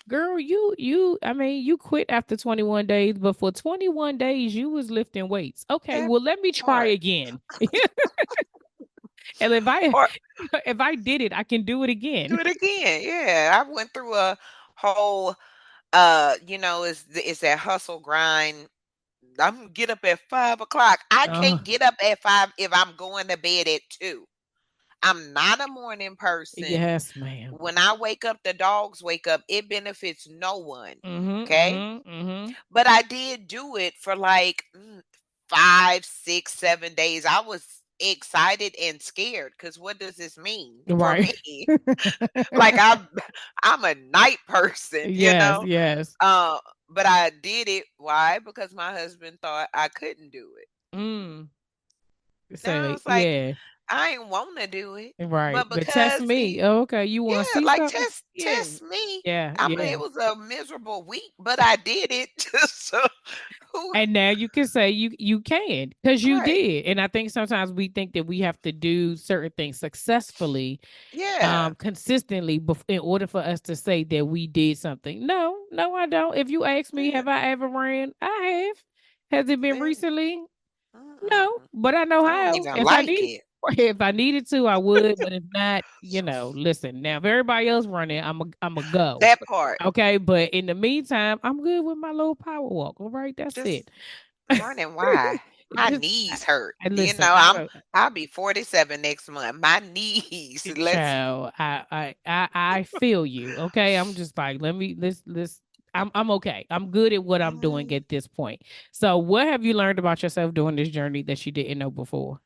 [SPEAKER 1] girl, I mean, you quit after 21 days, but for 21 days you was lifting weights. Okay,
[SPEAKER 2] that
[SPEAKER 1] well, let me try
[SPEAKER 2] part.
[SPEAKER 1] again. And if I
[SPEAKER 2] Or
[SPEAKER 1] if I did it, I can do it
[SPEAKER 2] do
[SPEAKER 1] again.
[SPEAKER 2] it again. Yeah, I went through a whole, it's that hustle grind. I'm get up at 5 o'clock. I
[SPEAKER 1] uh
[SPEAKER 2] can't get up at 5 if I'm going to bed at 2. I'm not a morning person.
[SPEAKER 1] yes, ma'am.
[SPEAKER 2] When I wake up, the dogs wake up. It benefits no one.
[SPEAKER 1] Mm-hmm,
[SPEAKER 2] Okay.
[SPEAKER 1] mm-hmm, mm-hmm.
[SPEAKER 2] But I did do it for like 5, 6, 7 days. I was excited and scared because what does this mean for
[SPEAKER 1] Right.
[SPEAKER 2] me? Like I'm a night person,
[SPEAKER 1] Yes, yes.
[SPEAKER 2] Uh, but I did it. Why? Because my husband thought I couldn't do it.
[SPEAKER 1] Mm.
[SPEAKER 2] And I
[SPEAKER 1] So
[SPEAKER 2] was like,
[SPEAKER 1] yeah.
[SPEAKER 2] I ain't want to do it,
[SPEAKER 1] Right.
[SPEAKER 2] but
[SPEAKER 1] But test
[SPEAKER 2] because
[SPEAKER 1] me. Oh, okay. You want to
[SPEAKER 2] yeah,
[SPEAKER 1] see
[SPEAKER 2] like
[SPEAKER 1] something? Yeah.
[SPEAKER 2] test me.
[SPEAKER 1] Yeah.
[SPEAKER 2] I mean,
[SPEAKER 1] Yeah.
[SPEAKER 2] it was a miserable week, but I did it. So who?
[SPEAKER 1] And now you can say you can because you
[SPEAKER 2] Right?
[SPEAKER 1] did. And I think sometimes we think that we have to do certain things successfully,
[SPEAKER 2] Yeah.
[SPEAKER 1] consistently in order for us to say that we did something. No, no, I don't. If you ask me,
[SPEAKER 2] Yeah.
[SPEAKER 1] have I ever ran? I have. Has it been
[SPEAKER 2] See,
[SPEAKER 1] recently? No,
[SPEAKER 2] mm-mm.
[SPEAKER 1] but I know
[SPEAKER 2] I don't
[SPEAKER 1] how.
[SPEAKER 2] even
[SPEAKER 1] If I
[SPEAKER 2] like
[SPEAKER 1] needed,
[SPEAKER 2] it.
[SPEAKER 1] if I needed to, I would. But if not, listen. Now, if everybody else running, I'm a go.
[SPEAKER 2] That part.
[SPEAKER 1] Okay, but in the meantime, I'm good with my little power walk. All right, that's
[SPEAKER 2] Just
[SPEAKER 1] it.
[SPEAKER 2] running. Why? My
[SPEAKER 1] Just
[SPEAKER 2] knees hurt.
[SPEAKER 1] I
[SPEAKER 2] You
[SPEAKER 1] listen.
[SPEAKER 2] know,
[SPEAKER 1] I don't,
[SPEAKER 2] I'll be 47 next month. My knees. Let's.
[SPEAKER 1] child. I feel you. Okay, I'm just like let's. I'm okay. I'm good at what I'm doing
[SPEAKER 2] Mhm.
[SPEAKER 1] at this point. So, what have you learned about yourself during this journey that you didn't know before?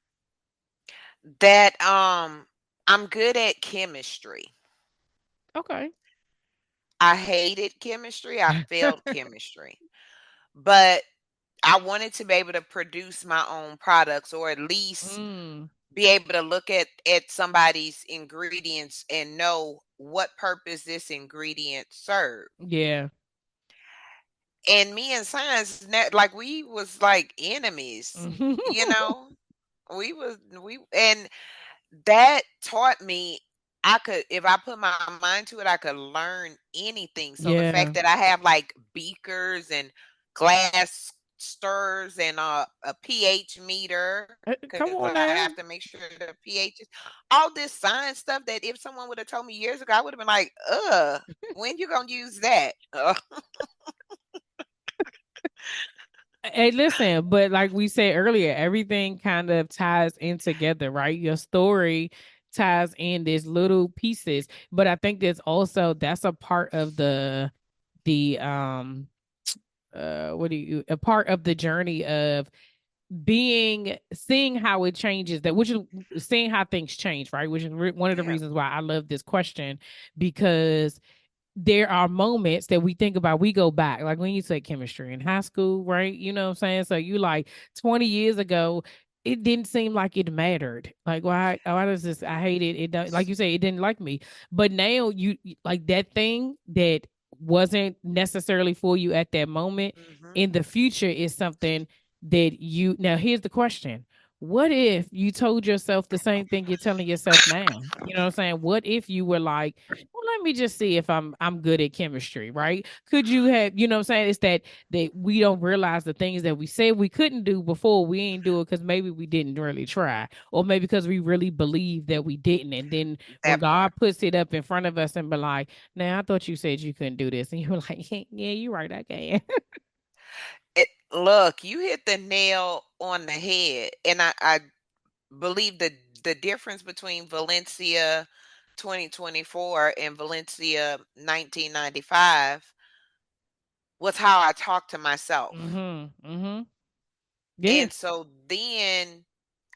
[SPEAKER 2] That I'm good at chemistry.
[SPEAKER 1] Okay.
[SPEAKER 2] I hated chemistry. I failed chemistry. But I wanted to be able to produce my own products or at least
[SPEAKER 1] Mm,
[SPEAKER 2] be able to look at somebody's ingredients and know what purpose this ingredient served.
[SPEAKER 1] yeah.
[SPEAKER 2] And me and science, like we was like enemies, you know. We and that taught me I could, if I put my mind to it, I could learn anything. So the
[SPEAKER 1] Yeah.
[SPEAKER 2] fact that I have like beakers and glass stirrers and a pH meter,
[SPEAKER 1] Come
[SPEAKER 2] because
[SPEAKER 1] on
[SPEAKER 2] I
[SPEAKER 1] now.
[SPEAKER 2] have to make sure the pH is all this science stuff that if someone would have told me years ago, I would have been like, when you gonna use that?
[SPEAKER 1] Hey, listen, but like we said earlier, everything kind of ties in together, right? Your story ties in these little pieces, but I think that's a part of the what do you a part of the journey of seeing how it changes, that which is seeing how things change, right? Which is one of the
[SPEAKER 2] Yeah.
[SPEAKER 1] reasons why I love this question, because there are moments that we think about, we go back, like when you take chemistry in high school, right? You know what I'm saying? So you like 20 years ago, it didn't seem like it mattered. Like, why does this, I hate it. It don't, like you say, it didn't like me. But now like that thing that wasn't necessarily for you at that moment
[SPEAKER 2] Hmm.
[SPEAKER 1] in the future is something that now here's the question. What if you told yourself the same thing you're telling yourself now? You know what I'm saying? What if you were like, well, let me just see if I'm good at chemistry, right? Could you have, you know what I'm saying? It's that we don't realize the things that we said we couldn't do before, we ain't do it because maybe we didn't really try. Or maybe because we really believe that we didn't. And then when
[SPEAKER 2] That part.
[SPEAKER 1] God puts it up in front of us and be like, now I thought you said you couldn't do this. And you're like, yeah, you're right, I can.
[SPEAKER 2] Look, you hit the nail on the head, and I believe the difference between Valencia 2024 and Valencia 1995 was how I talked to myself.
[SPEAKER 1] Mm-hmm. Mm-hmm. Yeah.
[SPEAKER 2] And so then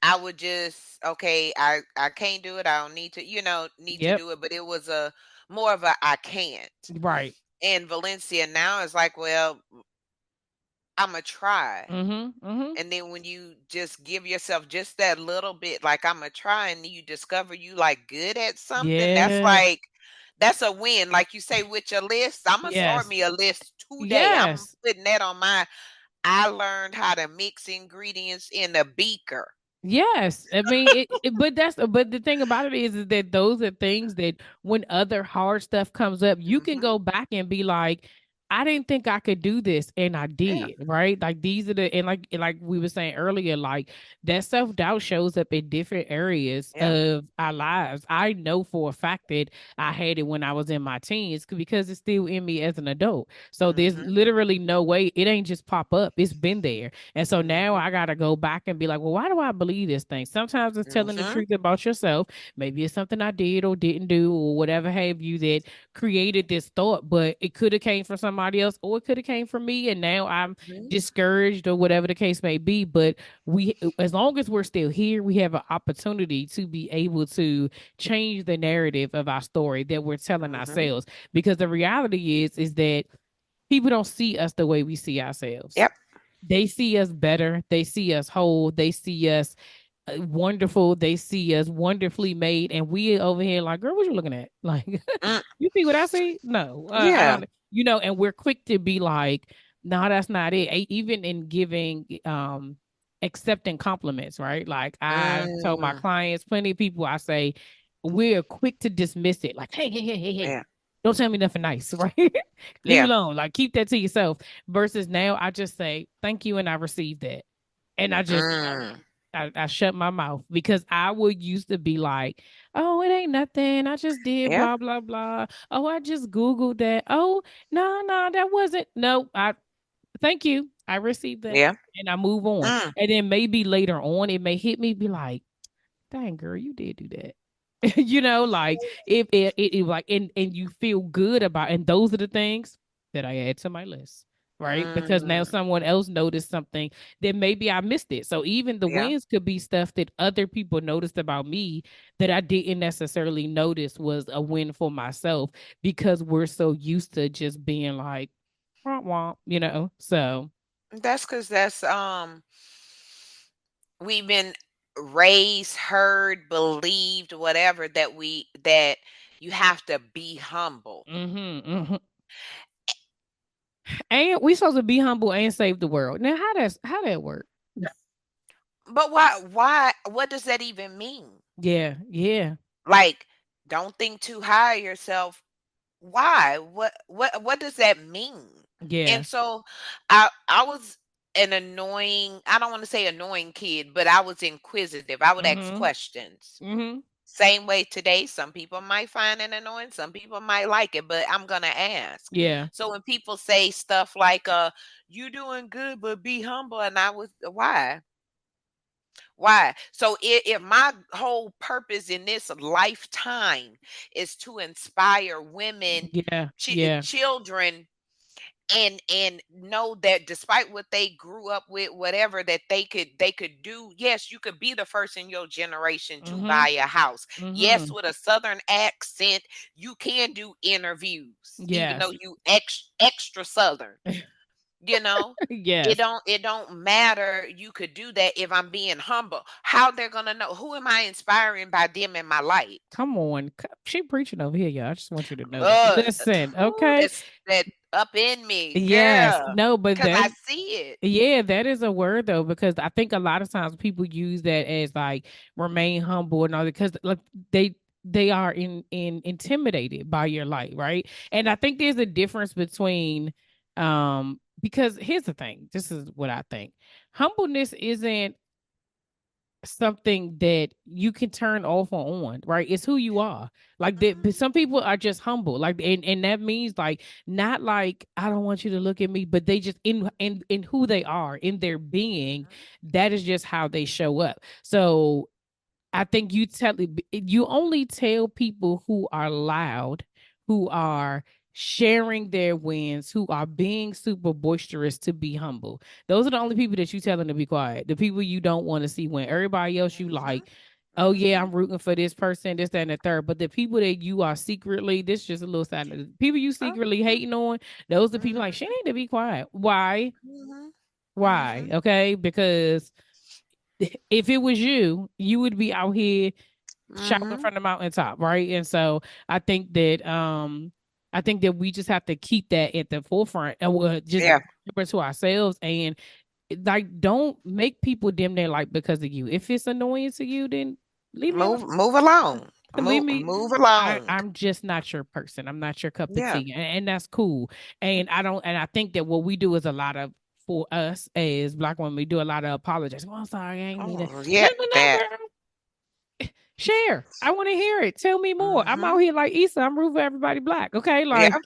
[SPEAKER 2] I would just, okay, I can't do it. I don't need to, need to
[SPEAKER 1] Yep.
[SPEAKER 2] do it, but it was a more of a I can't.
[SPEAKER 1] Right.
[SPEAKER 2] And Valencia now is like, well, I'm gonna try.
[SPEAKER 1] Mm-hmm. Mm-hmm.
[SPEAKER 2] And then when you just give yourself just that little bit, like I'm gonna try, and you discover you like good at something,
[SPEAKER 1] Yeah.
[SPEAKER 2] that's a win. Like you say with your list, I'm gonna start
[SPEAKER 1] Yes.
[SPEAKER 2] me a list today. I'm
[SPEAKER 1] Yes.
[SPEAKER 2] putting that on my I learned how to mix ingredients in a beaker.
[SPEAKER 1] Yes, I mean, but the thing about it is that those are things that when other hard stuff comes up, you can
[SPEAKER 2] Hmm.
[SPEAKER 1] go back and be like, I didn't think I could do this, and I
[SPEAKER 2] Yeah.
[SPEAKER 1] did, right? Like these are the, and like we were saying earlier, like that self doubt shows up in different areas
[SPEAKER 2] Yeah.
[SPEAKER 1] of our lives. I know for a fact that I had it when I was in my teens because it's still in me as an adult. So there's
[SPEAKER 2] Hmm.
[SPEAKER 1] literally no way it ain't just pop up. It's been there. And so now
[SPEAKER 2] Hmm.
[SPEAKER 1] I gotta go back and be like, well, why do I believe this thing? Sometimes it's telling the
[SPEAKER 2] Hmm.
[SPEAKER 1] truth about yourself. Maybe it's something I did or didn't do or whatever have you that created this thought, but it could have came from somebody else or it could have came from me. And now I'm
[SPEAKER 2] Hmm.
[SPEAKER 1] discouraged or whatever the case may be. But as long as we're still here, we have an opportunity to be able to change the narrative of our story that we're telling
[SPEAKER 2] Hmm.
[SPEAKER 1] ourselves. Because the reality is that people don't see us the way we see ourselves.
[SPEAKER 2] Yep.
[SPEAKER 1] They see us better. They see us whole. They see us. wonderful. They see us wonderfully made, and we over here like, girl, what you looking at? Like,
[SPEAKER 2] Mm,
[SPEAKER 1] you see what I see? No, I
[SPEAKER 2] yeah.
[SPEAKER 1] don't. And we're quick to be like, no, that's not it. Even in giving, accepting compliments, right? Like I told my
[SPEAKER 2] Mm,
[SPEAKER 1] clients, plenty of people, I say, we're quick to dismiss it. Like, hey, hey, hey, hey, hey,
[SPEAKER 2] yeah.
[SPEAKER 1] don't tell me nothing nice, right? Leave me
[SPEAKER 2] Yeah.
[SPEAKER 1] alone. Like, keep that to yourself. Versus now, I just say thank you, and I received that, and I just
[SPEAKER 2] Mm,
[SPEAKER 1] I shut my mouth because I would used to be like, oh, it ain't nothing. I just did
[SPEAKER 2] yeah.
[SPEAKER 1] blah blah blah. Oh, I just Googled that. Oh, no, no, that wasn't. No, I thank you. I received that.
[SPEAKER 2] Yeah.
[SPEAKER 1] And I move on.
[SPEAKER 2] Mm,
[SPEAKER 1] And then maybe later on it may hit me, be like, dang girl, you did do that. Like if it like and you feel good about, and those are the things that I add to my list, right? Because now
[SPEAKER 2] mm,
[SPEAKER 1] someone else noticed something that maybe I missed it. So even the
[SPEAKER 2] yeah.
[SPEAKER 1] wins could be stuff that other people noticed about me that I didn't necessarily notice was a win for myself, because we're so used to just being like womp womp. So
[SPEAKER 2] That's because we've been raised, heard, believed, whatever, that you have to be humble.
[SPEAKER 1] hmm and we supposed to be humble and save the world. Now how that work?
[SPEAKER 2] But why what does that even mean?
[SPEAKER 1] Yeah, yeah,
[SPEAKER 2] Like, don't think too high of yourself. Why? What does that mean?
[SPEAKER 1] yeah.
[SPEAKER 2] And so I was an annoying, I don't want to say annoying kid, but I was inquisitive. I would ask
[SPEAKER 1] Mhm,
[SPEAKER 2] questions.
[SPEAKER 1] mhm.
[SPEAKER 2] Same way today, some people might find it annoying, some people might like it, but I'm gonna ask.
[SPEAKER 1] Yeah.
[SPEAKER 2] So when people say stuff like, you doing good, but be humble, and I was, why? Why? So if my whole purpose in this lifetime is to inspire women,
[SPEAKER 1] Yeah, yeah.
[SPEAKER 2] children, and know that despite what they grew up with, whatever, that they could do. Yes, you could be the first in your generation to
[SPEAKER 1] Mhm,
[SPEAKER 2] buy a house. Yes,
[SPEAKER 1] mhm.
[SPEAKER 2] with a southern accent, you can do interviews, even though
[SPEAKER 1] Yes.
[SPEAKER 2] you extra southern. You know, it
[SPEAKER 1] Yes.
[SPEAKER 2] don't matter. You could do that if I'm being humble. How they're gonna know? Who am I inspiring by them in my light?
[SPEAKER 1] Come on. She preaching over here, y'all. I just want you to know that.
[SPEAKER 2] Uh,
[SPEAKER 1] Listen,
[SPEAKER 2] Ooh,
[SPEAKER 1] okay?
[SPEAKER 2] that's that up in me,
[SPEAKER 1] Yes.
[SPEAKER 2] girl,
[SPEAKER 1] No, but
[SPEAKER 2] because
[SPEAKER 1] that
[SPEAKER 2] I see it.
[SPEAKER 1] yeah, that is a word though, because I think a lot of times people use that as like remain humble and all that, because like they they are in intimidated by your light, right? And I think there's a difference between because here's the thing, this is what I think. Humbleness isn't something that you can turn off or on, right? It's who you are. Like that, but
[SPEAKER 2] Mhm,
[SPEAKER 1] some people are just humble, like, and that means like not like I don't want you to look at me, but they just in who they are, in their being,
[SPEAKER 2] mhm,
[SPEAKER 1] that is just how they show up. So I think you only tell people who are loud, who are sharing their wins, who are being super boisterous to be humble. Those are the only people that you tell them to be quiet. The people you don't want to see when everybody else you
[SPEAKER 2] mhm,
[SPEAKER 1] like, oh yeah,
[SPEAKER 2] mhm.
[SPEAKER 1] I'm rooting for this person, this, that, and the third. But the people that you are secretly, this is just a little side. The people you
[SPEAKER 2] Oh,
[SPEAKER 1] secretly hating on, those are the people like
[SPEAKER 2] mhm,
[SPEAKER 1] she need to be quiet. Why?
[SPEAKER 2] mhm,
[SPEAKER 1] Why?
[SPEAKER 2] mhm,
[SPEAKER 1] Okay, because if it was you, you would be out here shouting
[SPEAKER 2] mhm.
[SPEAKER 1] from the mountaintop, right? And so I think that we just have to keep that at the forefront, and we'll just
[SPEAKER 2] Yeah,
[SPEAKER 1] remember to ourselves, and like don't make people dim their light because of you. If it's annoying to you, then leave me alone.
[SPEAKER 2] move along,
[SPEAKER 1] Leave
[SPEAKER 2] move
[SPEAKER 1] me.
[SPEAKER 2] move along.
[SPEAKER 1] I'm just not your person. I'm not your cup of
[SPEAKER 2] Yeah,
[SPEAKER 1] tea, and that's cool. And I don't. And I think that what we do is a lot of for us as Black women, we do a lot of apologies. Well, I'm sorry, I ain't mean to.
[SPEAKER 2] oh
[SPEAKER 1] No,
[SPEAKER 2] yeah,
[SPEAKER 1] no, no,
[SPEAKER 2] that.
[SPEAKER 1] girl. Share. I want to hear it. Tell me more. I'm
[SPEAKER 2] Mhm,
[SPEAKER 1] out here like Issa. I'm rooting for everybody black. Okay.
[SPEAKER 2] yeah,
[SPEAKER 1] Like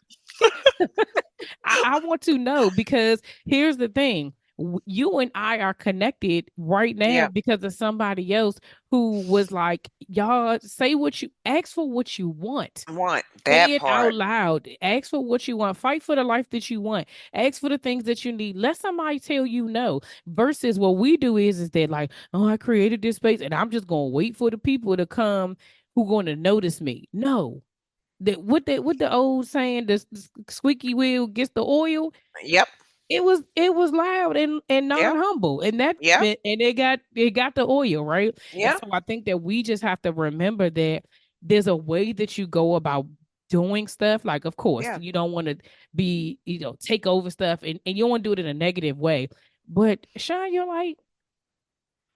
[SPEAKER 1] I want to know, because here's the thing. You and I are connected right now
[SPEAKER 2] yeah.
[SPEAKER 1] because of somebody else who was like, y'all say what you ask for, what you want.
[SPEAKER 2] Want that
[SPEAKER 1] Say it out
[SPEAKER 2] part.
[SPEAKER 1] loud. Ask for what you want. Fight for the life that you want. Ask for the things that you need. Let somebody tell you no. Versus what we do is that like, oh, I created this space and I'm just gonna wait for the people to come who gonna notice me. No. That what the old saying, the squeaky wheel gets the oil.
[SPEAKER 2] Yep.
[SPEAKER 1] it was loud and
[SPEAKER 2] Yep.
[SPEAKER 1] non-humble, and that
[SPEAKER 2] Yep.
[SPEAKER 1] and it got the oil, right? And
[SPEAKER 2] Yep.
[SPEAKER 1] so I think that we just have to remember that there's a way that you go about doing stuff. Like, of course,
[SPEAKER 2] Yeah.
[SPEAKER 1] you don't want to be, take over stuff, and you don't want to do it in a negative way, but shine your light.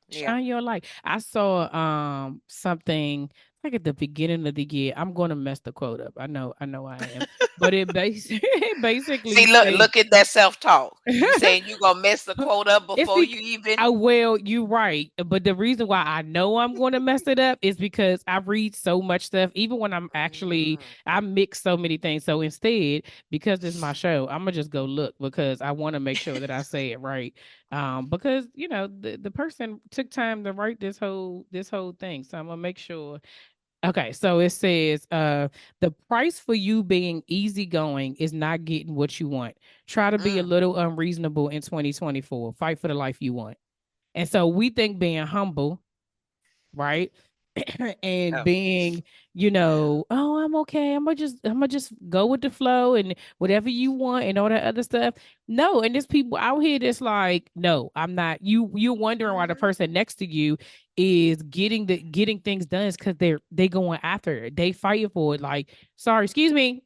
[SPEAKER 2] Yeah.
[SPEAKER 1] Shine your light. I saw something like at the beginning of the year. I'm gonna mess the quote up. I know I am. But it basically
[SPEAKER 2] See, look,
[SPEAKER 1] said
[SPEAKER 2] look at that self-talk. You saying you gonna mess the quote up
[SPEAKER 1] it's
[SPEAKER 2] before
[SPEAKER 1] because
[SPEAKER 2] you even.
[SPEAKER 1] well, you're right. But the reason why I know I'm going to mess it up is because I read so much stuff. Even when
[SPEAKER 2] Mm,
[SPEAKER 1] I mix so many things. So instead, because it's my show, I'm gonna just go look because I want to make sure that I say it right. Because the person took time to write this whole thing, so I'm gonna make sure. Okay, so it says, the price for you being easygoing is not getting what you want. Try to be a
[SPEAKER 2] mm.
[SPEAKER 1] little unreasonable in 2024. Fight for the life you want. And so we think being humble, right? And
[SPEAKER 2] Oh,
[SPEAKER 1] being, oh, I'm okay. I'm gonna just go with the flow and whatever you want and all that other stuff. No, and there's people out here that's like, no, I'm not. You're wondering why the
[SPEAKER 2] mhm.
[SPEAKER 1] person next to you is getting things done is because they going after it. They fighting for it. Like, sorry, excuse me,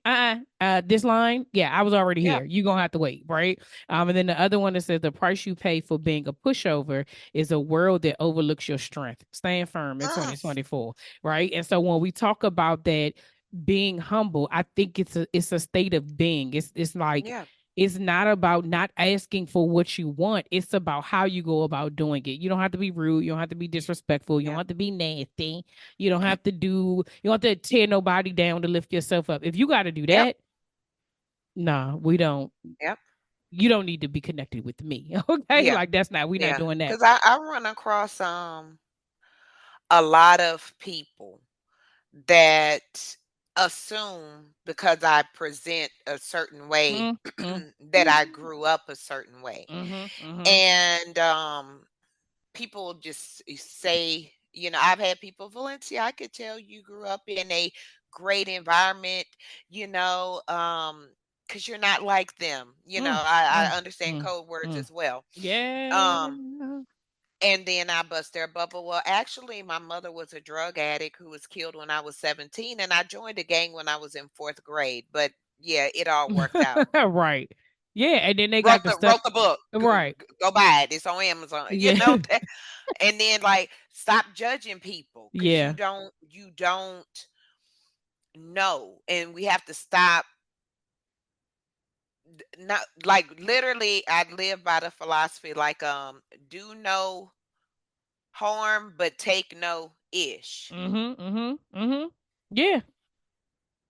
[SPEAKER 1] this line, yeah, I was already
[SPEAKER 2] Yeah.
[SPEAKER 1] here. You're gonna have to wait, right? And then the other one that says the price you pay for being a pushover is a world that overlooks your strength. Stand firm in
[SPEAKER 2] Mm,
[SPEAKER 1] 2024, right? And so when we talk about that being humble, I think it's a state of being. It's like
[SPEAKER 2] yeah.
[SPEAKER 1] it's not about not asking for what you want. It's about how you go about doing it. You don't have to be rude. You don't have to be disrespectful. You don't
[SPEAKER 2] Yeah.
[SPEAKER 1] have to be nasty. You don't have to tear nobody down to lift yourself up. If you got to do
[SPEAKER 2] Yep.
[SPEAKER 1] that, nah, we don't.
[SPEAKER 2] Yep.
[SPEAKER 1] You don't need to be connected with me. Okay.
[SPEAKER 2] Yeah.
[SPEAKER 1] Like that's not, we're not
[SPEAKER 2] Yeah.
[SPEAKER 1] doing that.
[SPEAKER 2] Because I run across a lot of people that assume because I present a certain way
[SPEAKER 1] Mm, mm.
[SPEAKER 2] that I grew up a certain way.
[SPEAKER 1] Mhm, mhm.
[SPEAKER 2] And people just say, I've had people, Valencia, I could tell you grew up in a great environment, you know, because you're not like them.
[SPEAKER 1] Mm,
[SPEAKER 2] I
[SPEAKER 1] mm,
[SPEAKER 2] understand
[SPEAKER 1] mm,
[SPEAKER 2] code words
[SPEAKER 1] mm.
[SPEAKER 2] as well.
[SPEAKER 1] Yeah.
[SPEAKER 2] Um, and then I bust their bubble. Well, actually, my mother was a drug addict who was killed when I was 17, and I joined a gang when I was in fourth grade. But yeah, it all worked out.
[SPEAKER 1] Right. Yeah, and then they
[SPEAKER 2] Wrote
[SPEAKER 1] got the
[SPEAKER 2] the
[SPEAKER 1] stuff.
[SPEAKER 2] wrote the book.
[SPEAKER 1] Right.
[SPEAKER 2] Go buy it. It's on Amazon.
[SPEAKER 1] Yeah.
[SPEAKER 2] And then like stop judging people because you
[SPEAKER 1] Yeah.
[SPEAKER 2] don't know, and we have to stop. Not like literally, I live by the philosophy like do no harm but take no ish.
[SPEAKER 1] Mhm, mhm, mhm. Yeah.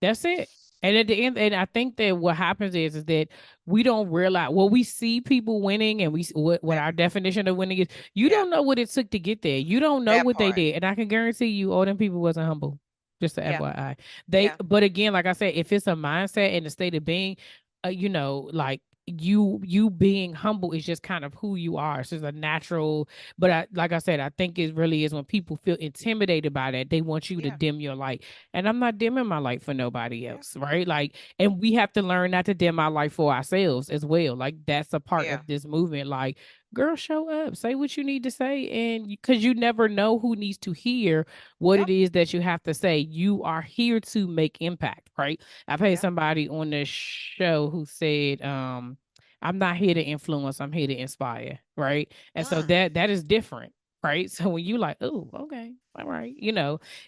[SPEAKER 1] That's it. And at the end, and I think that what happens is that we don't realize, well, we see people winning, and what
[SPEAKER 2] That
[SPEAKER 1] our definition of winning is. You
[SPEAKER 2] yeah,
[SPEAKER 1] don't know what it took to get there. You don't know
[SPEAKER 2] that
[SPEAKER 1] what they
[SPEAKER 2] part.
[SPEAKER 1] did, and I can guarantee you, all them people wasn't humble. Just a
[SPEAKER 2] Yeah,
[SPEAKER 1] FYI,
[SPEAKER 2] yeah,
[SPEAKER 1] but again, like I said, if it's a mindset and a state of being, like you being humble is just kind of who you are. It's just a natural. But like I said, I think it really is when people feel intimidated by that, they want you to
[SPEAKER 2] yeah,
[SPEAKER 1] dim your light, and I'm not dimming my light for nobody
[SPEAKER 2] yeah,
[SPEAKER 1] else, right? Like, and we have to learn not to dim our light for ourselves as well. Like, that's a part
[SPEAKER 2] yeah,
[SPEAKER 1] of this movement. Like, girl, show up, say what you need to say, and because you never know who needs to hear what
[SPEAKER 2] yep,
[SPEAKER 1] it is that you have to say. You are here to make impact, right? I've had
[SPEAKER 2] yeah,
[SPEAKER 1] somebody on the show who said, I'm not here to influence, I'm here to inspire, right? And so
[SPEAKER 2] mm,
[SPEAKER 1] that is different, right? So when you like, oh, okay, all right,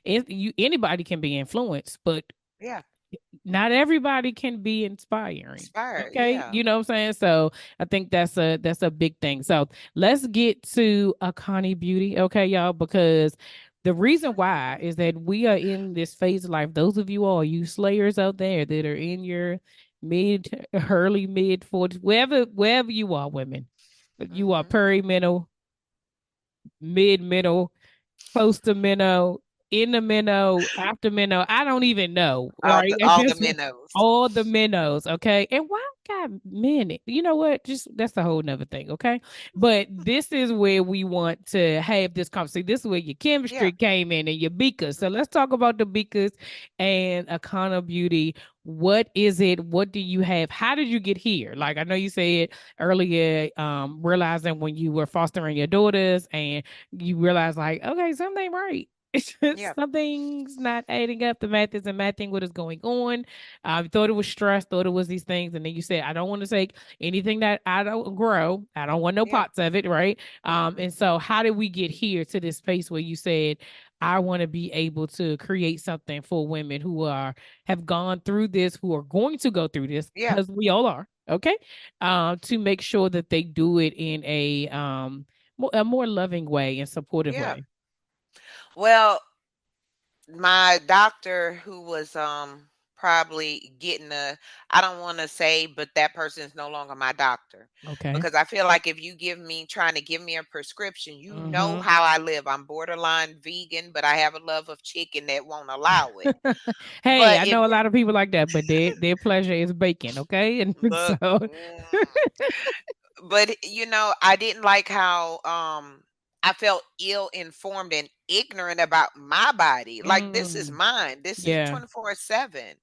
[SPEAKER 1] anybody can be influenced, but
[SPEAKER 2] yeah.
[SPEAKER 1] not everybody can be inspiring.
[SPEAKER 2] Inspired,
[SPEAKER 1] Okay,
[SPEAKER 2] yeah.
[SPEAKER 1] you know what I'm saying? So I think that's a big thing. So let's get to Akanni Beauty, okay, y'all, because the reason why is that we are in this phase of life. Those of you all, you slayers out there that are in your early mid 40s, wherever you are, women, you are
[SPEAKER 2] Mhm.
[SPEAKER 1] perimenal, mid mental, close to mental. in the minnow, after minnow. I don't even know, right? At
[SPEAKER 2] all the
[SPEAKER 1] this point,
[SPEAKER 2] minnows.
[SPEAKER 1] all the minnows, okay? And why I got minute? You know what? Just that's a whole nother thing, okay? But this is where we want to have this conversation. This is where your
[SPEAKER 2] Yeah,
[SPEAKER 1] chemistry came in and your beakers. So let's talk about the beakers and Akanni Beauty. What is it? What do you have? How did you get here? Like I know you said earlier, realizing when you were fostering your daughters and you realize like, okay, something ain't right.
[SPEAKER 2] yeah,
[SPEAKER 1] Something's not adding up. The math isn't matching what is going on. You thought it was stress, thought it was these things, and then you said, I don't want to take anything that I don't grow. I don't want no
[SPEAKER 2] yeah.
[SPEAKER 1] pots of it, right?
[SPEAKER 2] Hmm.
[SPEAKER 1] And so how did we get here to this space where you said, I want to be able to create something for women who are have gone through this, who are going to go through this,
[SPEAKER 2] Yeah,
[SPEAKER 1] because we all are, okay? To make sure that they do it in a more loving way and supportive
[SPEAKER 2] yeah.
[SPEAKER 1] way.
[SPEAKER 2] Well, my doctor who was probably getting a, I don't want to say, but that person is no longer my doctor,
[SPEAKER 1] Okay.
[SPEAKER 2] because I feel like if you give me trying to give me a prescription, you know
[SPEAKER 1] Mm-hmm.
[SPEAKER 2] how I live. I'm borderline vegan, but I have a love of chicken that won't allow it.
[SPEAKER 1] Hey,
[SPEAKER 2] But
[SPEAKER 1] I
[SPEAKER 2] if
[SPEAKER 1] know a
[SPEAKER 2] we're
[SPEAKER 1] lot of people like that, but their pleasure is bacon, okay? And so
[SPEAKER 2] look, but I didn't like how I felt ill informed and ignorant about my body. Like, this is
[SPEAKER 1] mm,
[SPEAKER 2] mine. This is
[SPEAKER 1] yeah.
[SPEAKER 2] 24/7.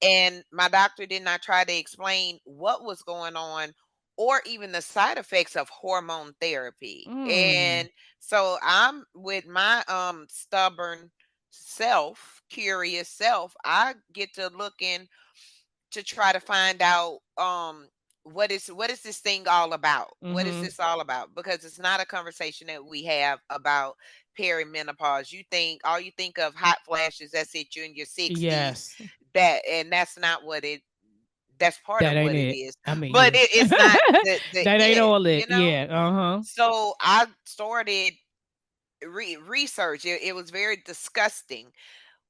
[SPEAKER 2] And my doctor did not try to explain what was going on or even the side effects of hormone therapy.
[SPEAKER 1] Mm,
[SPEAKER 2] And so I'm with my stubborn self, curious self, I get to looking to try to find out what is this thing all about? What is
[SPEAKER 1] mhm.
[SPEAKER 2] this all about? Because it's not a conversation that we have about perimenopause. You think of hot flashes that's hit you in your 60s,
[SPEAKER 1] Yes.
[SPEAKER 2] and that's part
[SPEAKER 1] That
[SPEAKER 2] of
[SPEAKER 1] ain't
[SPEAKER 2] what it
[SPEAKER 1] it.
[SPEAKER 2] is.
[SPEAKER 1] I mean,
[SPEAKER 2] But
[SPEAKER 1] yeah.
[SPEAKER 2] it's not the
[SPEAKER 1] That ain't
[SPEAKER 2] it,
[SPEAKER 1] all it.
[SPEAKER 2] you know?
[SPEAKER 1] Yeah. Uh-huh.
[SPEAKER 2] So I started research. It was very disgusting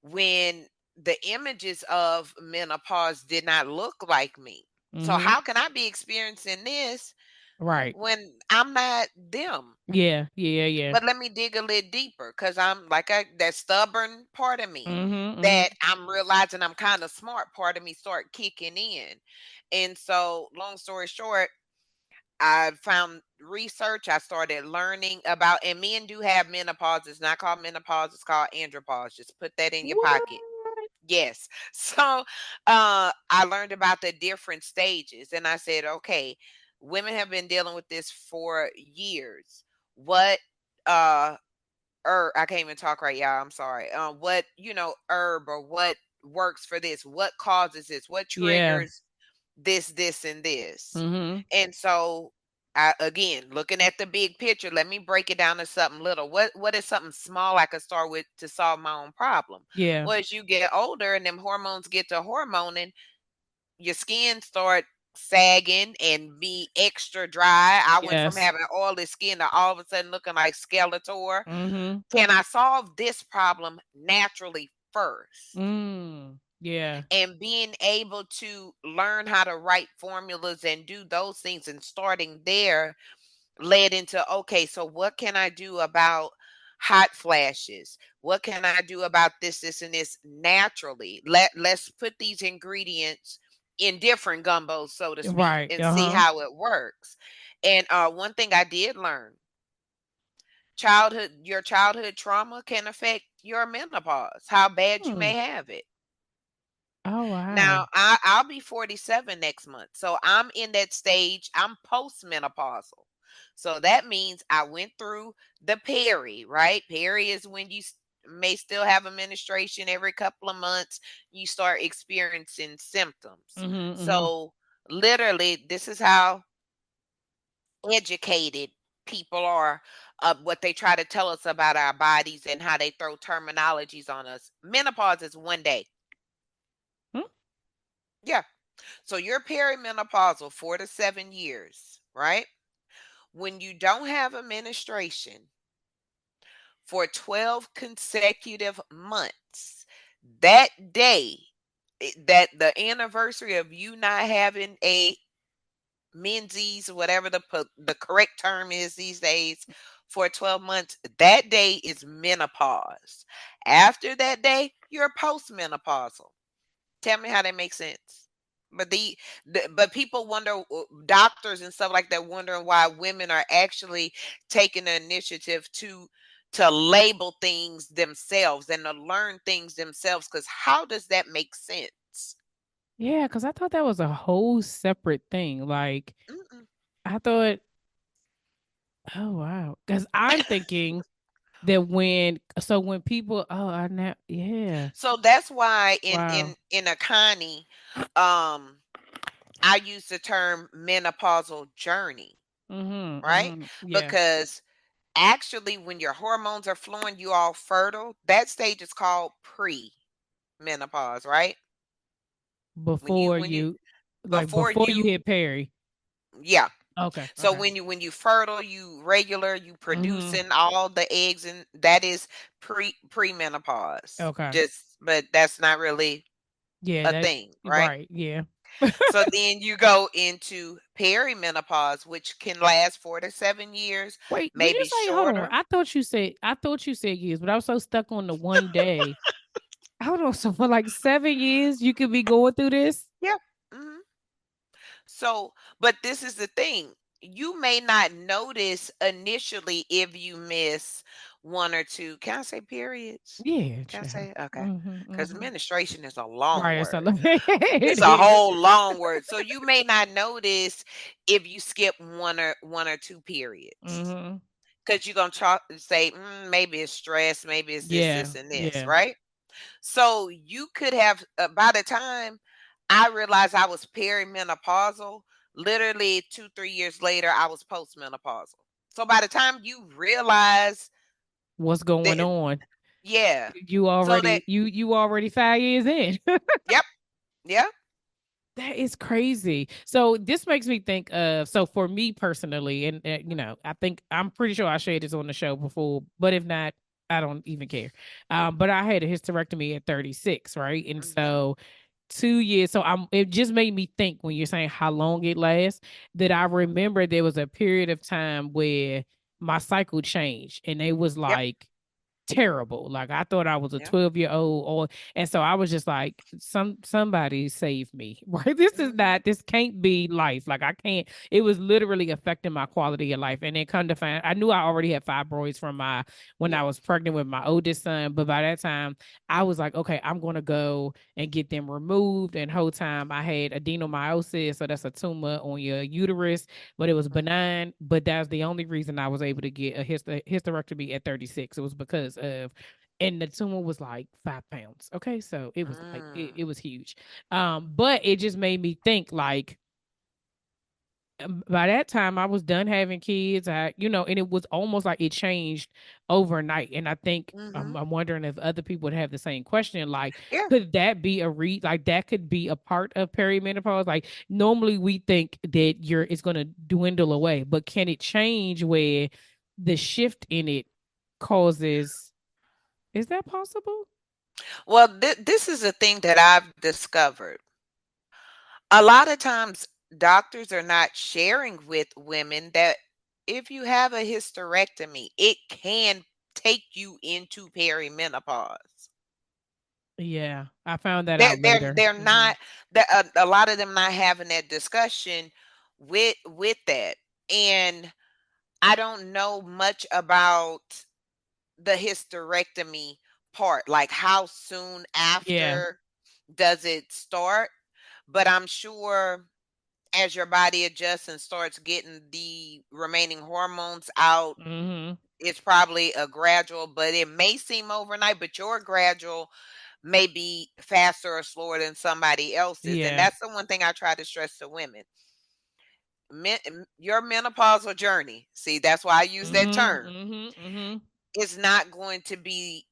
[SPEAKER 2] when the images of menopause did not look like me. So
[SPEAKER 1] Mhm.
[SPEAKER 2] how can I be experiencing this
[SPEAKER 1] Right.
[SPEAKER 2] when I'm not them?
[SPEAKER 1] Yeah. Yeah, yeah.
[SPEAKER 2] But let me dig a little deeper, because I'm like that stubborn part of me
[SPEAKER 1] Mhm.
[SPEAKER 2] that
[SPEAKER 1] Mhm.
[SPEAKER 2] I'm realizing I'm kind of smart part of me start kicking in. And so, long story short, I found research. I started learning about, and men do have menopause. It's not called menopause, it's called andropause. Just put that in your pocket.
[SPEAKER 1] What?
[SPEAKER 2] Yes. So I learned about the different stages, and I said, okay, women have been dealing with this for years. What uh I can't even talk right, y'all. I'm sorry. What, herb or what works for this? What causes this? What
[SPEAKER 1] Yeah.
[SPEAKER 2] triggers this, and this?
[SPEAKER 1] Mhm.
[SPEAKER 2] And so, again, looking at the big picture, let me break it down to something little. What is something small I could start with to solve my own problem?
[SPEAKER 1] Yeah.
[SPEAKER 2] Well, as you get older and them hormones get to hormoning, your skin start sagging and be extra dry. I went from
[SPEAKER 1] Yes.
[SPEAKER 2] having oily skin to all of a sudden looking like Skeletor.
[SPEAKER 1] Mhm.
[SPEAKER 2] Can I solve this problem naturally first?
[SPEAKER 1] Yeah.
[SPEAKER 2] And being able to learn how to write formulas and do those things, and starting there led into, okay, so what can I do about hot flashes? What can I do about this, and this naturally? Let's put these ingredients in different gumbos, so to speak,
[SPEAKER 1] Right.
[SPEAKER 2] and see
[SPEAKER 1] Uh-huh.
[SPEAKER 2] how it works. And one thing I did learn, your childhood trauma can affect your menopause, how bad you
[SPEAKER 1] Hmm.
[SPEAKER 2] may have it.
[SPEAKER 1] Oh, wow.
[SPEAKER 2] Now, I'll be 47 next month. So I'm in that stage. I'm postmenopausal. So that means I went through the peri, right? Peri is when you may still have a menstruation every couple of months. You start experiencing symptoms.
[SPEAKER 1] Mhm. Mhm.
[SPEAKER 2] So literally, this is how educated people are of what they try to tell us about our bodies and how they throw terminologies on us. Menopause is 1 day.
[SPEAKER 1] Hmm?
[SPEAKER 2] Yeah. So you're perimenopausal 4 to 7 years, right? When you don't have a menstruation for 12 consecutive months, that day, that the anniversary of you not having a menses, whatever the correct term is these days, for 12 months, that day is menopause. After that day, you're postmenopausal. Tell me how that makes sense. But but people wonder, doctors and stuff like that, wondering why women are actually taking the initiative to label things themselves and to learn things themselves. Because how does that make sense?
[SPEAKER 1] Yeah, because I thought that was a whole separate thing. Like,
[SPEAKER 2] Mm-mm.
[SPEAKER 1] I thought, oh wow, because I'm thinking that when people, oh, I now, yeah,
[SPEAKER 2] So that's why in
[SPEAKER 1] wow,
[SPEAKER 2] in Akanni, um, I use the term menopausal journey, right?
[SPEAKER 1] yeah,
[SPEAKER 2] Because actually, when your hormones are flowing, you all fertile. That stage is called pre-menopause, right?
[SPEAKER 1] before
[SPEAKER 2] When you
[SPEAKER 1] you, like
[SPEAKER 2] before
[SPEAKER 1] before you
[SPEAKER 2] you,
[SPEAKER 1] hit Perry.
[SPEAKER 2] yeah.
[SPEAKER 1] Okay,
[SPEAKER 2] So
[SPEAKER 1] okay,
[SPEAKER 2] when you fertile, you regular, you
[SPEAKER 1] mm-hmm,
[SPEAKER 2] producing all the eggs, and that is premenopause.
[SPEAKER 1] okay,
[SPEAKER 2] Just, but that's not really
[SPEAKER 1] yeah,
[SPEAKER 2] a
[SPEAKER 1] that
[SPEAKER 2] thing, right?
[SPEAKER 1] right, yeah.
[SPEAKER 2] So then you go into perimenopause, which can last 4 to 7 years,
[SPEAKER 1] Wait, did you
[SPEAKER 2] maybe
[SPEAKER 1] say? Hold on,
[SPEAKER 2] shorter.
[SPEAKER 1] I thought you said years, but I was so stuck on the one day. Hold on, so for like 7 years, you could be going through this.
[SPEAKER 2] Yeah. Mhm. So, but this is the thing. You may not notice initially if you miss one or two. Can I say periods?
[SPEAKER 1] Yeah,
[SPEAKER 2] Can I
[SPEAKER 1] child.
[SPEAKER 2] say? Okay. Because
[SPEAKER 1] Mm-hmm.
[SPEAKER 2] menstruation is a long
[SPEAKER 1] Right, so
[SPEAKER 2] word.
[SPEAKER 1] it
[SPEAKER 2] It's a
[SPEAKER 1] is.
[SPEAKER 2] whole long word. So you may not notice if you skip one or two periods.
[SPEAKER 1] Mhm.
[SPEAKER 2] Because you're going to try to say, maybe it's stress, maybe it's
[SPEAKER 1] Yeah,
[SPEAKER 2] this, and this,
[SPEAKER 1] yeah.
[SPEAKER 2] right? So you could have, by the time I realized I was perimenopausal, literally 2, 3 years later, I was postmenopausal. So by the time you realize
[SPEAKER 1] What's going
[SPEAKER 2] that,
[SPEAKER 1] on?
[SPEAKER 2] yeah.
[SPEAKER 1] You
[SPEAKER 2] So that,
[SPEAKER 1] already you already 5 years in.
[SPEAKER 2] yep, yeah.
[SPEAKER 1] That is crazy. So this makes me think of so for me personally, and I think I'm pretty sure I shared this on the show before, but if not, I don't even care. But I had a hysterectomy at 36, right? And
[SPEAKER 2] Hmm.
[SPEAKER 1] so 2 years. So it just made me think when you're saying how long it lasts, that I
[SPEAKER 2] Hmm.
[SPEAKER 1] remember there was a period of time where my cycle changed and it was
[SPEAKER 2] Yep,
[SPEAKER 1] like terrible. Like I thought I was a
[SPEAKER 2] yep.
[SPEAKER 1] 12-year-old or and so I was just like, somebody save me. Right. This is
[SPEAKER 2] Hmm.
[SPEAKER 1] not this can't be life. Like I can't it was literally affecting my quality of life. And then come to find I knew I already had fibroids from my when
[SPEAKER 2] Yeah.
[SPEAKER 1] I was pregnant with my oldest son. But by that time I was like, okay, I'm gonna go and get them removed. And whole time I had adenomyosis. So that's a tumor on your uterus, but it was
[SPEAKER 2] Hmm.
[SPEAKER 1] benign. But that's the only reason I was able to get a hysterectomy at 36. It was because of, and the tumor was like 5 pounds. Okay, so it was like it
[SPEAKER 2] Mm.
[SPEAKER 1] was huge. But it just made me think like by that time I was done having kids. And it was almost like it changed overnight. And I think
[SPEAKER 2] Hmm.
[SPEAKER 1] I'm wondering if other people would have the same question. Like,
[SPEAKER 2] Yeah.
[SPEAKER 1] could that be like that could be a part of perimenopause? Like, normally we think that it's going to dwindle away, but can it change where the shift in it causes? Is that possible?
[SPEAKER 2] Well, this is a thing that I've discovered. A lot of times, doctors are not sharing with women that if you have a hysterectomy, it can take you into perimenopause.
[SPEAKER 1] Yeah, I found that
[SPEAKER 2] They're
[SPEAKER 1] out
[SPEAKER 2] they're
[SPEAKER 1] later.
[SPEAKER 2] they're not a lot of them not having that discussion with that. And I don't know much about the hysterectomy part, like how soon
[SPEAKER 1] Yeah.
[SPEAKER 2] after does it start? But I'm sure as your body adjusts and starts getting the remaining hormones out,
[SPEAKER 1] Mhm.
[SPEAKER 2] it's probably a gradual, but it may seem overnight, but your gradual may be faster or slower than somebody else's. And
[SPEAKER 1] Yeah.
[SPEAKER 2] that's the one thing I try to stress to women. Your menopausal journey, see, that's why I use that
[SPEAKER 1] Mhm.
[SPEAKER 2] term,
[SPEAKER 1] Mhm. Mhm.
[SPEAKER 2] is not going to be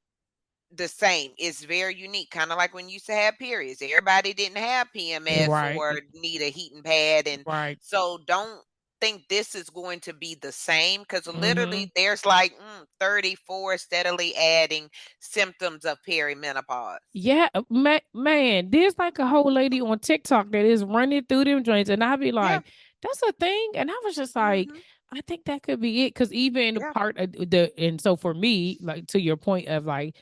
[SPEAKER 2] the same. It's very unique, kind of like when you used to have periods. Everybody didn't have PMS
[SPEAKER 1] Right.
[SPEAKER 2] or need a heating pad, and
[SPEAKER 1] Right.
[SPEAKER 2] so don't think this is going to be the same because literally
[SPEAKER 1] Mhm.
[SPEAKER 2] there's like 34 steadily adding symptoms of perimenopause.
[SPEAKER 1] Yeah, man, there's like a whole lady on TikTok that is running through them joints, and I be
[SPEAKER 2] Yeah.
[SPEAKER 1] like, That's a thing. And I was just like,
[SPEAKER 2] Mhm.
[SPEAKER 1] I think that could be it. Cause even
[SPEAKER 2] Yeah.
[SPEAKER 1] part of and so for me, like to your point of like,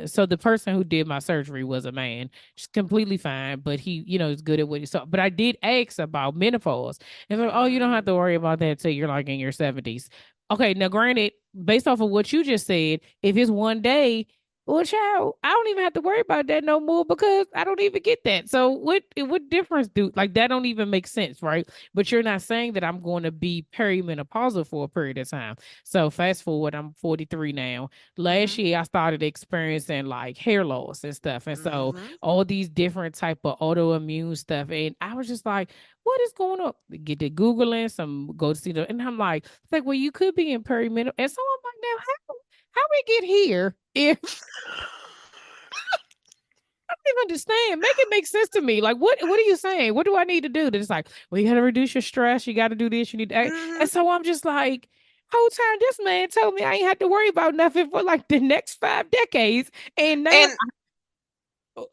[SPEAKER 1] so the person who did my surgery was a man, just completely fine, but he, is good at what he saw. But I did ask about menopause. And like, oh, you don't have
[SPEAKER 2] Mhm.
[SPEAKER 1] to worry about that till you're like in your 70s. Okay, now granted, based off of what you just said, if it's one day, well, child, I don't even have to worry about that no more because I don't even get that. So what difference do like that don't even make sense, right? But you're not saying that I'm going to be perimenopausal for a period of time. So fast forward, I'm 43 now. Last
[SPEAKER 2] Mhm.
[SPEAKER 1] year I started experiencing like hair loss and stuff. And so
[SPEAKER 2] Mhm.
[SPEAKER 1] all these different type of autoimmune stuff. And I was just like, what is going on? Get to Googling some go to see the and I'm like, it's like, well, you could be in perimenopause. And so I'm like, now how we get here if don't understand. Make it make sense to me. Like, what are you saying? What do I need to do? It's like, well, you got to reduce your stress. You got to do this. You need to.
[SPEAKER 2] Mhm.
[SPEAKER 1] And so I'm just like, whole time this man told me I ain't had to worry about nothing for like the next 5 decades, and now
[SPEAKER 2] And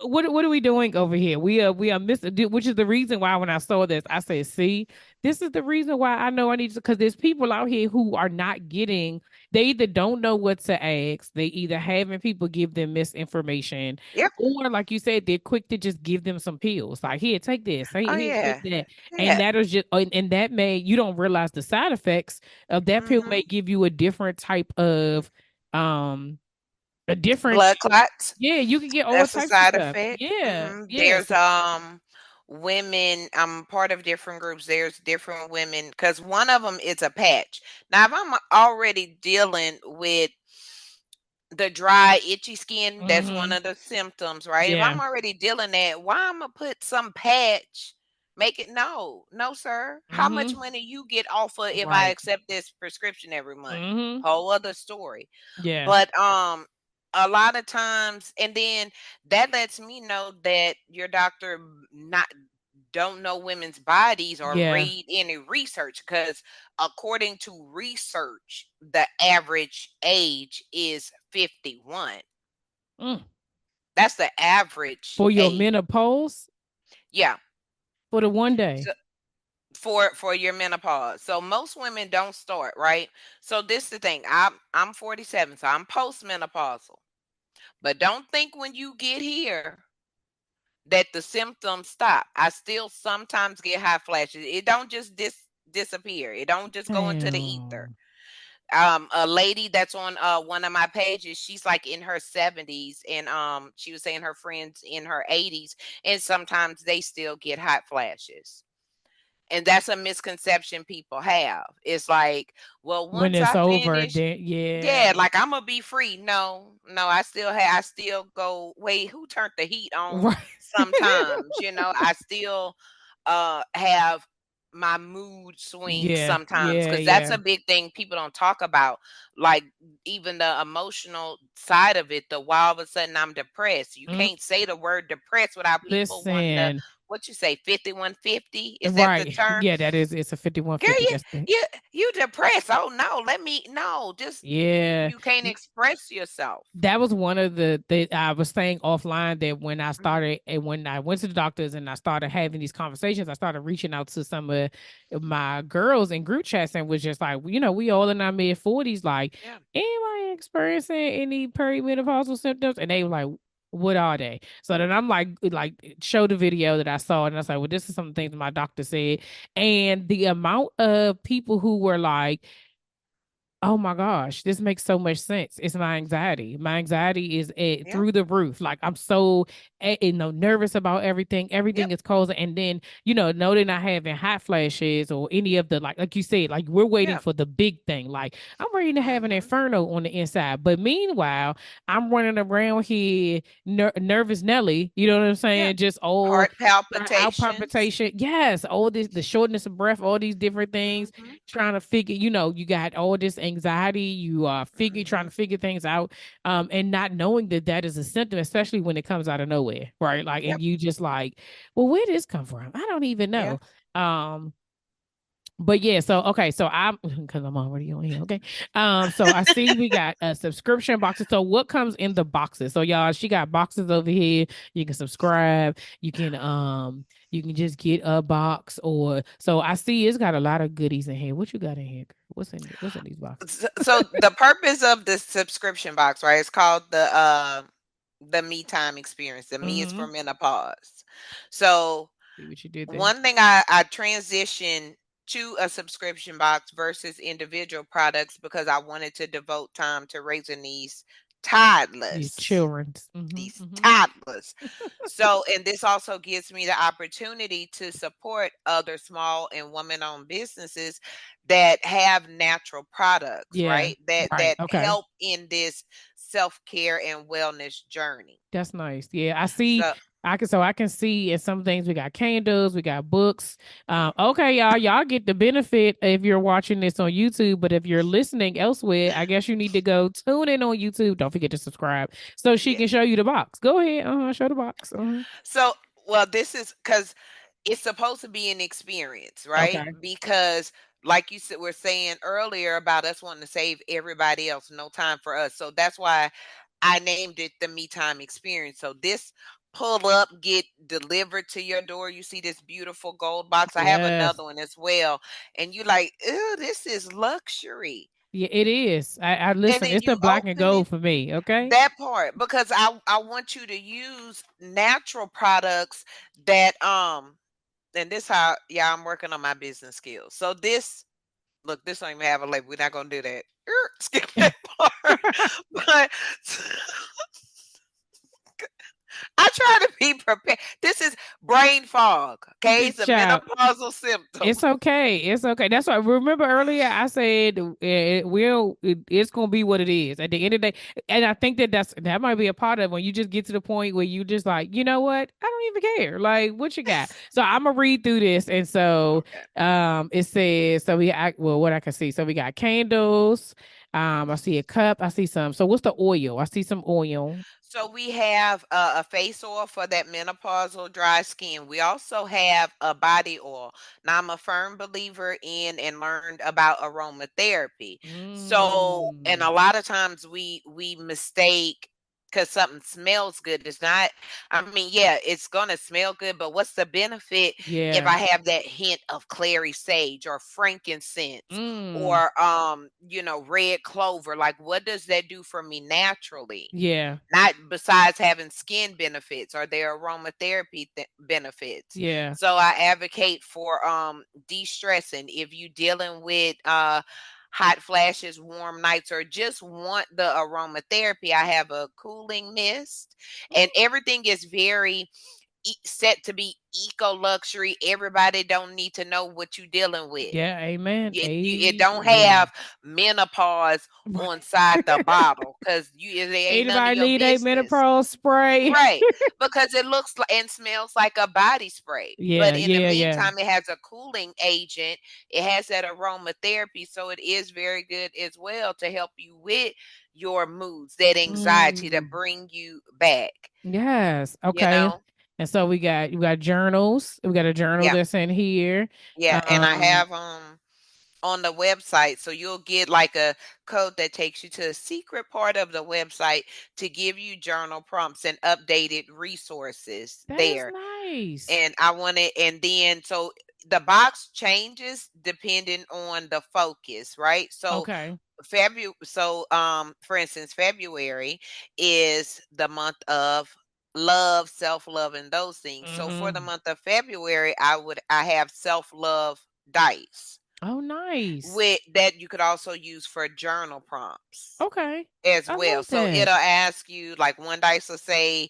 [SPEAKER 1] what are we doing over here? We are missing, which is the reason why when I saw this, I said, "See, this is the reason why I know I need to." Because there's people out here who are not getting. They either don't know what to ask. They either having people give them misinformation,
[SPEAKER 2] yep.
[SPEAKER 1] or like you said, they're quick to just give them some pills. Like here, take this. Hey,
[SPEAKER 2] Oh
[SPEAKER 1] here, take
[SPEAKER 2] yeah.
[SPEAKER 1] that. And
[SPEAKER 2] Yeah.
[SPEAKER 1] that is just, and that may you don't realize the side effects of that pill may
[SPEAKER 2] Mhm.
[SPEAKER 1] give you a different type of um a different
[SPEAKER 2] Blood clots.
[SPEAKER 1] yeah, you can get all
[SPEAKER 2] That's a
[SPEAKER 1] types of
[SPEAKER 2] side
[SPEAKER 1] stuff.
[SPEAKER 2] effect.
[SPEAKER 1] Yeah, yeah.
[SPEAKER 2] There's
[SPEAKER 1] So
[SPEAKER 2] women. I'm part of different groups. There's different women because one of them is a patch. Now, if I'm already dealing with the dry, itchy skin, that's one
[SPEAKER 1] mhm.
[SPEAKER 2] of the symptoms, right? If
[SPEAKER 1] Yeah.
[SPEAKER 2] I'm already dealing that, why I'ma put some patch? Make it no, no, sir. How much
[SPEAKER 1] Mhm.
[SPEAKER 2] money you get off of if I
[SPEAKER 1] Right.
[SPEAKER 2] accept this prescription every month?
[SPEAKER 1] Mhm.
[SPEAKER 2] Whole other story.
[SPEAKER 1] Yeah.
[SPEAKER 2] But a lot of times, and then that lets me know that your doctor not don't know women's bodies or
[SPEAKER 1] Yeah.
[SPEAKER 2] read any research because according to research the average age is 51.
[SPEAKER 1] Mm.
[SPEAKER 2] That's the average
[SPEAKER 1] For your
[SPEAKER 2] age.
[SPEAKER 1] menopause
[SPEAKER 2] Yeah.
[SPEAKER 1] for the one day.
[SPEAKER 2] So for your menopause, so most women don't start right. So this the thing, I'm 47, so I'm postmenopausal. But don't think when you get here that the symptoms stop. I still sometimes get hot flashes. It don't just disappear. It don't just go into the ether.
[SPEAKER 1] Damn.
[SPEAKER 2] A lady that's on one of my pages, she's like in her 70s, and she was saying her friends in her 80s, and sometimes they still get hot flashes. And that's a misconception people have. It's like, well,
[SPEAKER 1] When
[SPEAKER 2] once
[SPEAKER 1] it's
[SPEAKER 2] I
[SPEAKER 1] over,
[SPEAKER 2] finish,
[SPEAKER 1] then
[SPEAKER 2] yeah,
[SPEAKER 1] yeah.
[SPEAKER 2] like I'm gonna be free. No, no, I still go, wait, who turned the heat on
[SPEAKER 1] Right.
[SPEAKER 2] sometimes, I still have my mood swings
[SPEAKER 1] Yeah.
[SPEAKER 2] sometimes
[SPEAKER 1] Yeah.
[SPEAKER 2] because that's
[SPEAKER 1] Yeah.
[SPEAKER 2] a big thing people don't talk about. Like even the emotional side of it, the why all of a sudden I'm depressed. You
[SPEAKER 1] Mm.
[SPEAKER 2] can't say the word depressed without people wanting to
[SPEAKER 1] Listen.
[SPEAKER 2] what you say, 5150? Is that the
[SPEAKER 1] Right.
[SPEAKER 2] term?
[SPEAKER 1] Yeah, that is it's a
[SPEAKER 2] Girl,
[SPEAKER 1] 5150. That's the
[SPEAKER 2] you depressed. Oh no, let me no. Just
[SPEAKER 1] yeah.
[SPEAKER 2] you can't express yourself.
[SPEAKER 1] That was one of the I was saying offline that when I
[SPEAKER 2] Mhm.
[SPEAKER 1] started and when I went to the doctors and I started having these conversations, I started reaching out to some of my girls in group chats and was just like, we all in our mid 40s, like,
[SPEAKER 2] Yeah.
[SPEAKER 1] anybody experiencing any perimenopausal symptoms? And they were like, what are they? So then I'm like, show the video that I saw, and I was like, well, this is some things my doctor said, and the amount of people who were like, oh my gosh, this makes so much sense. It's my anxiety. My anxiety is
[SPEAKER 2] Yeah.
[SPEAKER 1] through the roof. Like I'm so nervous about everything. Everything
[SPEAKER 2] Yep.
[SPEAKER 1] is causing, and then no, they're not having hot flashes or any of the like you said, like we're waiting
[SPEAKER 2] Yeah.
[SPEAKER 1] for the big thing. Like I'm ready to have an
[SPEAKER 2] Mhm.
[SPEAKER 1] inferno on the inside, but meanwhile, I'm running around here nervous Nelly. You know what I'm
[SPEAKER 2] Yeah.
[SPEAKER 1] saying? Just all
[SPEAKER 2] Heart
[SPEAKER 1] out
[SPEAKER 2] palpitations.
[SPEAKER 1] palpitation. Yes, all this, the shortness of breath, all these different things
[SPEAKER 2] Mhm.
[SPEAKER 1] trying to figure, you got all this anxiety, you are trying
[SPEAKER 2] Mhm.
[SPEAKER 1] to figure things out, and not knowing that that is a symptom, especially when it comes out of nowhere, right? Like,
[SPEAKER 2] Yep.
[SPEAKER 1] and you just like, well, where did this come from? I don't even
[SPEAKER 2] Yeah.
[SPEAKER 1] know. Um, But yeah, so okay, so I'm because I'm already on here. Okay, so I see we got subscription boxes. So what comes in the boxes? So y'all, she got boxes over here. You can subscribe. You can just get a box, or so I see it's got a lot of goodies in here. What you got in here, girl? What's in these boxes?
[SPEAKER 2] So the purpose of the subscription box, right? It's called the Me Time Experience. The Me is
[SPEAKER 1] Mm-hmm.
[SPEAKER 2] for menopause. So
[SPEAKER 1] See what you did there.
[SPEAKER 2] one thing I transitioned to a subscription box versus individual products because I wanted to devote time to raising
[SPEAKER 1] These
[SPEAKER 2] toddlers
[SPEAKER 1] childrens. Mm-hmm.
[SPEAKER 2] these
[SPEAKER 1] Mm-hmm.
[SPEAKER 2] toddlers. So, and this also gives me the opportunity to support other small and woman-owned businesses that have natural products,
[SPEAKER 1] Yeah.
[SPEAKER 2] right? That
[SPEAKER 1] Right.
[SPEAKER 2] that
[SPEAKER 1] Okay.
[SPEAKER 2] help in this self-care and wellness journey.
[SPEAKER 1] That's nice. Yeah, I see.
[SPEAKER 2] So,
[SPEAKER 1] I can see in some things we got candles, we got books. Okay, y'all get the benefit if you're watching this on YouTube, but if you're listening elsewhere, I guess you need to go tune in on YouTube. Don't forget to subscribe so she
[SPEAKER 2] yeah.
[SPEAKER 1] can show you the box. Go ahead, show the box.
[SPEAKER 2] So, well, this is because it's supposed to be an experience, right?
[SPEAKER 1] Okay.
[SPEAKER 2] Because like you said, we're saying earlier about us wanting to save everybody else, no time for us. So that's why I named it the Me Time Experience. So this pull up, get delivered to your door. You see this beautiful gold box. I have
[SPEAKER 1] Yes.
[SPEAKER 2] another one as well. And you like, ew, this is luxury.
[SPEAKER 1] Yeah, it is. I
[SPEAKER 2] And
[SPEAKER 1] listen.
[SPEAKER 2] then
[SPEAKER 1] It's the
[SPEAKER 2] you
[SPEAKER 1] black and
[SPEAKER 2] open it.
[SPEAKER 1] gold for me. Okay.
[SPEAKER 2] That part, because I want you to use natural products that and this how yeah, I'm working on my business skills. So this look, this don't even have a label. We're not gonna do that. Skip that part. But I try to be prepared. This is brain fog. Okay,
[SPEAKER 1] Good
[SPEAKER 2] it's a
[SPEAKER 1] job.
[SPEAKER 2] menopausal symptom.
[SPEAKER 1] It's okay. It's okay. That's why. Remember earlier, I said it's gonna be what it is at the end of the day. And I think that might be a part of when you just get to the point where you just like, you know what? I don't even care. Like, what you got? So I'm gonna read through this, and so
[SPEAKER 2] Okay.
[SPEAKER 1] it says well, what I can see. So we got candles. I see a cup. I see some. So what's the oil? I see some oil.
[SPEAKER 2] So we have a face oil for that menopausal dry skin. We also have a body oil. Now I'm a firm believer in and learned about aromatherapy. So, and
[SPEAKER 1] Mm.
[SPEAKER 2] a lot of times we mistake because something smells good. It's not. I mean, yeah, it's gonna smell good, but what's the benefit if
[SPEAKER 1] Yeah.
[SPEAKER 2] I have that hint of clary sage or frankincense
[SPEAKER 1] Mm.
[SPEAKER 2] or red clover? Like, what does that do for me naturally?
[SPEAKER 1] Yeah.
[SPEAKER 2] Not besides having skin benefits or their aromatherapy benefits.
[SPEAKER 1] Yeah.
[SPEAKER 2] So I advocate for de-stressing if you dealing with hot flashes, warm nights, or just want the aromatherapy. I have a cooling mist, and everything is very set to be eco luxury. Everybody don't need to know what you dealing with.
[SPEAKER 1] Yeah, amen.
[SPEAKER 2] It don't
[SPEAKER 1] Amen.
[SPEAKER 2] have menopause on side the bottle because it ain't none of
[SPEAKER 1] Anybody
[SPEAKER 2] your
[SPEAKER 1] need a
[SPEAKER 2] business.
[SPEAKER 1] menopause spray?
[SPEAKER 2] Right, because it looks like and smells like a body spray, but
[SPEAKER 1] Yeah,
[SPEAKER 2] in the
[SPEAKER 1] yeah, yeah.
[SPEAKER 2] meantime, it has a cooling agent. It has that aromatherapy, so it is very good as well to help you with your moods, that anxiety to
[SPEAKER 1] Mm.
[SPEAKER 2] bring you back,
[SPEAKER 1] Yes.
[SPEAKER 2] you
[SPEAKER 1] Okay.
[SPEAKER 2] know?
[SPEAKER 1] And so we got journals. We got a journal
[SPEAKER 2] Yeah,
[SPEAKER 1] that's in here.
[SPEAKER 2] yeah, and I
[SPEAKER 1] Um,
[SPEAKER 2] have, on the website. So you'll get like a code that takes you to a secret part of the website to give you journal prompts and updated resources
[SPEAKER 1] that is
[SPEAKER 2] there.
[SPEAKER 1] nice.
[SPEAKER 2] And I want it, and then so the box changes depending on the focus, right? So
[SPEAKER 1] Okay.
[SPEAKER 2] for instance, February is the month of love, self-love, and those things. So for the
[SPEAKER 1] Mm-hmm.
[SPEAKER 2] month of February, I have self-love dice
[SPEAKER 1] Oh, nice.
[SPEAKER 2] with that you could also use for journal prompts
[SPEAKER 1] Okay.
[SPEAKER 2] as
[SPEAKER 1] I
[SPEAKER 2] well.
[SPEAKER 1] like
[SPEAKER 2] So
[SPEAKER 1] that.
[SPEAKER 2] it'll ask you like one dice will say,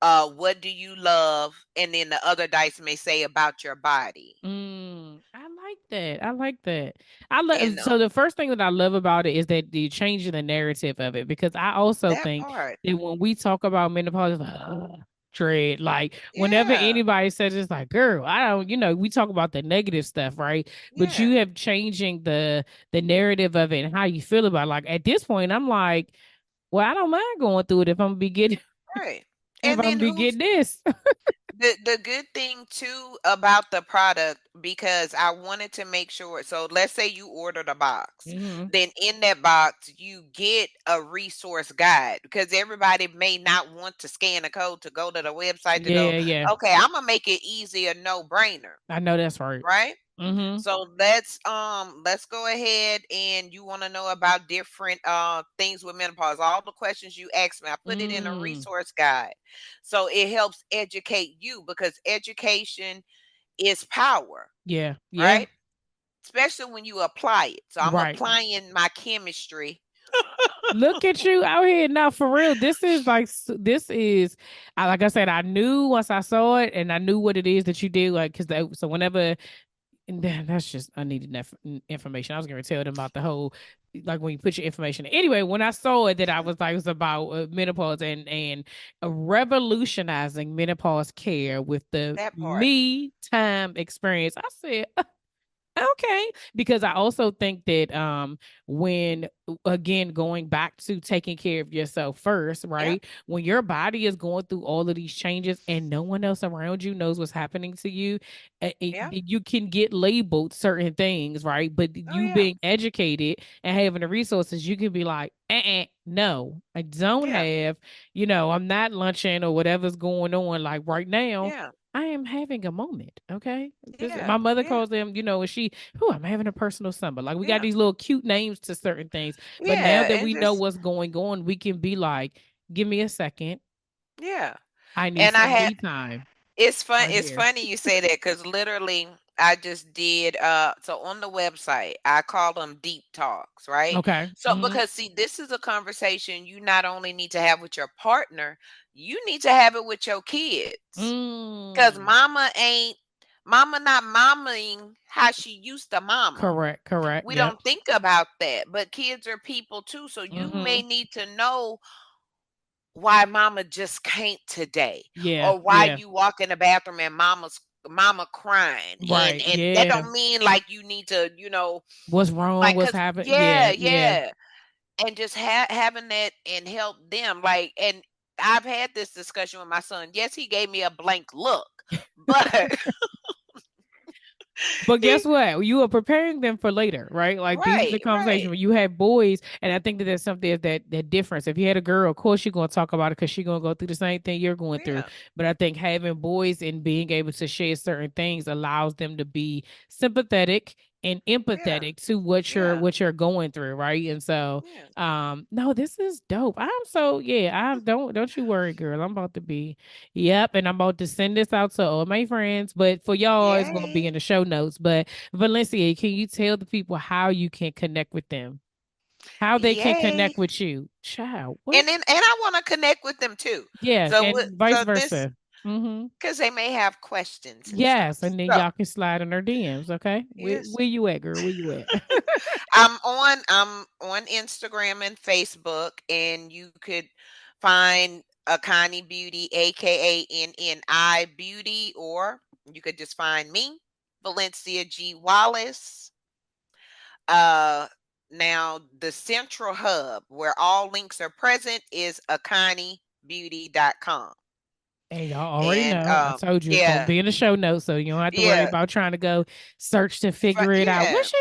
[SPEAKER 2] what do you love? And then the other dice may say about your body.
[SPEAKER 1] I like that. I like that. I love
[SPEAKER 2] And
[SPEAKER 1] so the first thing that I love about it is that you changing the narrative of it because I also
[SPEAKER 2] that
[SPEAKER 1] think
[SPEAKER 2] part.
[SPEAKER 1] that when we talk about menopause, it's like, ugh, dread. Like whenever
[SPEAKER 2] Yeah.
[SPEAKER 1] anybody says it's like, girl, I don't, we talk about the negative stuff, right? But
[SPEAKER 2] Yeah.
[SPEAKER 1] you have changing the narrative of it and how you feel about it. Like at this point, I'm like, well, I don't mind going through it if I'm gonna be getting
[SPEAKER 2] Right.
[SPEAKER 1] if
[SPEAKER 2] And
[SPEAKER 1] I'm
[SPEAKER 2] then
[SPEAKER 1] gonna be getting this.
[SPEAKER 2] The good thing too about the product, because I wanted to make sure, so let's say you ordered a box,
[SPEAKER 1] Hmm.
[SPEAKER 2] then in that box you get a resource guide, because everybody may not want to scan a code to go to the website to go,
[SPEAKER 1] Yeah, yeah.
[SPEAKER 2] okay, I'm gonna make it easy, a no brainer,
[SPEAKER 1] I know that's right.
[SPEAKER 2] right?
[SPEAKER 1] Hmm.
[SPEAKER 2] So let's go ahead, and you want to know about different things with menopause. All the questions you asked me, I put it in a
[SPEAKER 1] Mm.
[SPEAKER 2] resource guide. So it helps educate you, because education is power,
[SPEAKER 1] Yeah, yeah.
[SPEAKER 2] right? Especially when you apply it. So I'm
[SPEAKER 1] Right.
[SPEAKER 2] applying my chemistry.
[SPEAKER 1] Look at you out here now, for real. This is like this is, like I said, I knew once I saw it, and I knew what it is that you do. Like, because so whenever, and then that's just unneeded information. I was going to tell them about the whole, like when you put your information. Anyway, when I saw it, that I was like, it was about menopause and revolutionizing menopause care with the
[SPEAKER 2] That part.
[SPEAKER 1] me time experience. I said, okay, because I also think that when, again, going back to taking care of yourself first,
[SPEAKER 2] Yep.
[SPEAKER 1] right? When your body is going through all of these changes and no one else around you knows what's happening to you,
[SPEAKER 2] Yep.
[SPEAKER 1] you can get labeled certain things, right? But
[SPEAKER 2] Oh
[SPEAKER 1] you
[SPEAKER 2] yeah.
[SPEAKER 1] being educated and having the resources, you can be like, no, I don't
[SPEAKER 2] Yeah.
[SPEAKER 1] have, I'm not lunching or whatever's going on. Like right now,
[SPEAKER 2] Yeah.
[SPEAKER 1] I am having a moment. Okay.
[SPEAKER 2] Yeah.
[SPEAKER 1] My mother
[SPEAKER 2] Yeah.
[SPEAKER 1] calls them, and I'm having a personal summer. Like we got
[SPEAKER 2] Yeah.
[SPEAKER 1] these little cute names to certain things. But now
[SPEAKER 2] Yeah.
[SPEAKER 1] that
[SPEAKER 2] And
[SPEAKER 1] we know
[SPEAKER 2] just
[SPEAKER 1] what's going on, we can be like, give me a second.
[SPEAKER 2] yeah.
[SPEAKER 1] I need
[SPEAKER 2] And I
[SPEAKER 1] some
[SPEAKER 2] had
[SPEAKER 1] me time right
[SPEAKER 2] It's
[SPEAKER 1] here.
[SPEAKER 2] funny you say that, because literally I just did so on the website I call them deep talks, right?
[SPEAKER 1] Okay.
[SPEAKER 2] So because see, this is a conversation you not only need to have with your partner, you need to have it with your kids. Cause
[SPEAKER 1] Mm.
[SPEAKER 2] mama not mamaing how she used to mama.
[SPEAKER 1] Correct. Correct.
[SPEAKER 2] We
[SPEAKER 1] Yep.
[SPEAKER 2] don't think about that. But kids are people too. So you may
[SPEAKER 1] Mm-hmm.
[SPEAKER 2] need to know why mama just can't today,
[SPEAKER 1] Yeah.
[SPEAKER 2] or why
[SPEAKER 1] Yeah.
[SPEAKER 2] you walk in the bathroom and mama crying,
[SPEAKER 1] Right.
[SPEAKER 2] and that
[SPEAKER 1] Yeah.
[SPEAKER 2] don't mean like you need to,
[SPEAKER 1] What's wrong?
[SPEAKER 2] like,
[SPEAKER 1] What's
[SPEAKER 2] cuz
[SPEAKER 1] happening?
[SPEAKER 2] yeah,
[SPEAKER 1] Yeah. Yeah.
[SPEAKER 2] yeah, and just having that and help them, like, and I've had this discussion with my son. Yes, he gave me a blank look, but
[SPEAKER 1] But guess
[SPEAKER 2] he
[SPEAKER 1] what? You are preparing them for later, right? Like these are the
[SPEAKER 2] right,
[SPEAKER 1] conversations
[SPEAKER 2] right.
[SPEAKER 1] when you have boys, and I think that there's something that difference. If you had a girl, of course you're gonna talk about it because she's gonna go through the same thing you're going through.
[SPEAKER 2] Yeah,
[SPEAKER 1] But I think having boys and being able to share certain things allows them to be sympathetic and
[SPEAKER 2] yeah,
[SPEAKER 1] empathetic to what you're
[SPEAKER 2] yeah,
[SPEAKER 1] what you're going through, right? And so,
[SPEAKER 2] yeah,
[SPEAKER 1] no, this is dope. I'm so, yeah. I don't you worry, girl. I'm about to be. Yep, and I'm about to send this out to all my friends. But for y'all, it's gonna be
[SPEAKER 2] yay,
[SPEAKER 1] in the show notes. But Valencia, can you tell the people how you can connect with them? How they can
[SPEAKER 2] yay.
[SPEAKER 1] connect with you? Child, what?
[SPEAKER 2] And I want to connect with them too.
[SPEAKER 1] Yes,
[SPEAKER 2] So
[SPEAKER 1] and vice
[SPEAKER 2] so this,
[SPEAKER 1] versa. Mm-hmm.
[SPEAKER 2] because they may have questions and stuff.
[SPEAKER 1] Yes, and then
[SPEAKER 2] So
[SPEAKER 1] y'all can slide in their DMs. Okay,
[SPEAKER 2] yes,
[SPEAKER 1] where you at, girl? Where you at?
[SPEAKER 2] I'm on Instagram and Facebook, and you could find Akanni Beauty, AKANNI Beauty, or you could just find me, Valencia G. Wallace. Uh, Now the central hub where all links are present is AkanniBeauty.com.
[SPEAKER 1] And y'all already
[SPEAKER 2] And
[SPEAKER 1] know. I told you it's gonna
[SPEAKER 2] yeah,
[SPEAKER 1] be in the show notes, so you don't have to worry
[SPEAKER 2] yeah,
[SPEAKER 1] about trying to go search to figure it out. What
[SPEAKER 2] yeah,
[SPEAKER 1] she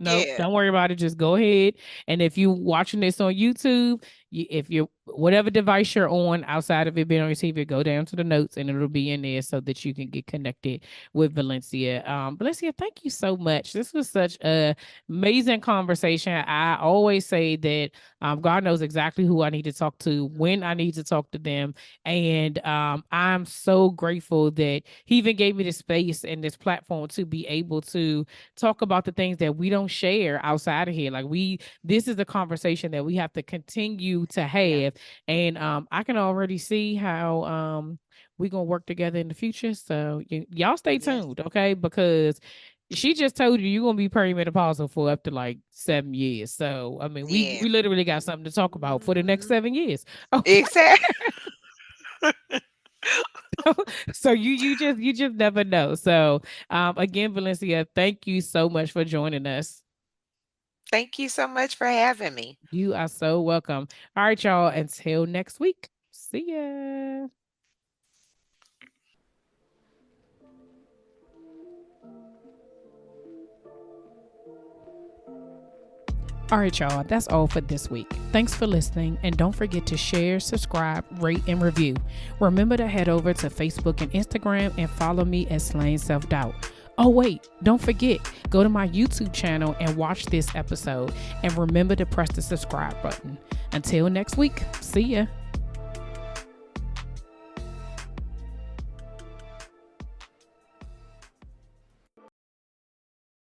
[SPEAKER 1] no,
[SPEAKER 2] yeah,
[SPEAKER 1] don't worry about it. Just go ahead. And if you watching this on YouTube, if you whatever device you're on outside of it being on your TV, go down to the notes and it'll be in there so that you can get connected with Valencia. Valencia, thank you so much. This was such a amazing conversation. I always say that God knows exactly who I need to talk to when I
[SPEAKER 2] mhm,
[SPEAKER 1] need to talk to them, and I'm so grateful that He even gave me the space and this platform to be able to talk about the things that we don't share outside of here. Like this is a conversation that we have to continue to
[SPEAKER 2] yeah,
[SPEAKER 1] have. And I can already see how we're gonna work together in the future. So y'all stay
[SPEAKER 2] yes,
[SPEAKER 1] tuned, okay? Because she just told you you're gonna be perimenopausal for up to like 7 years. So I mean
[SPEAKER 2] yeah,
[SPEAKER 1] we literally got something to talk about for the next
[SPEAKER 2] mhm,
[SPEAKER 1] 7 years. Okay.
[SPEAKER 2] exactly.
[SPEAKER 1] So you just never know. So again, Valencia, thank you so much for joining us.
[SPEAKER 2] Thank you so much for having me.
[SPEAKER 1] You are so welcome. All right, y'all. Until next week. See ya. All right, y'all, that's all for this week. Thanks for listening, and don't forget to share, subscribe, rate, and review. Remember to head over to Facebook and Instagram and follow me at Slaying Self Doubt. Oh, wait, don't forget, go to my YouTube channel and watch this episode, and remember to press the subscribe button. Until next week, see ya.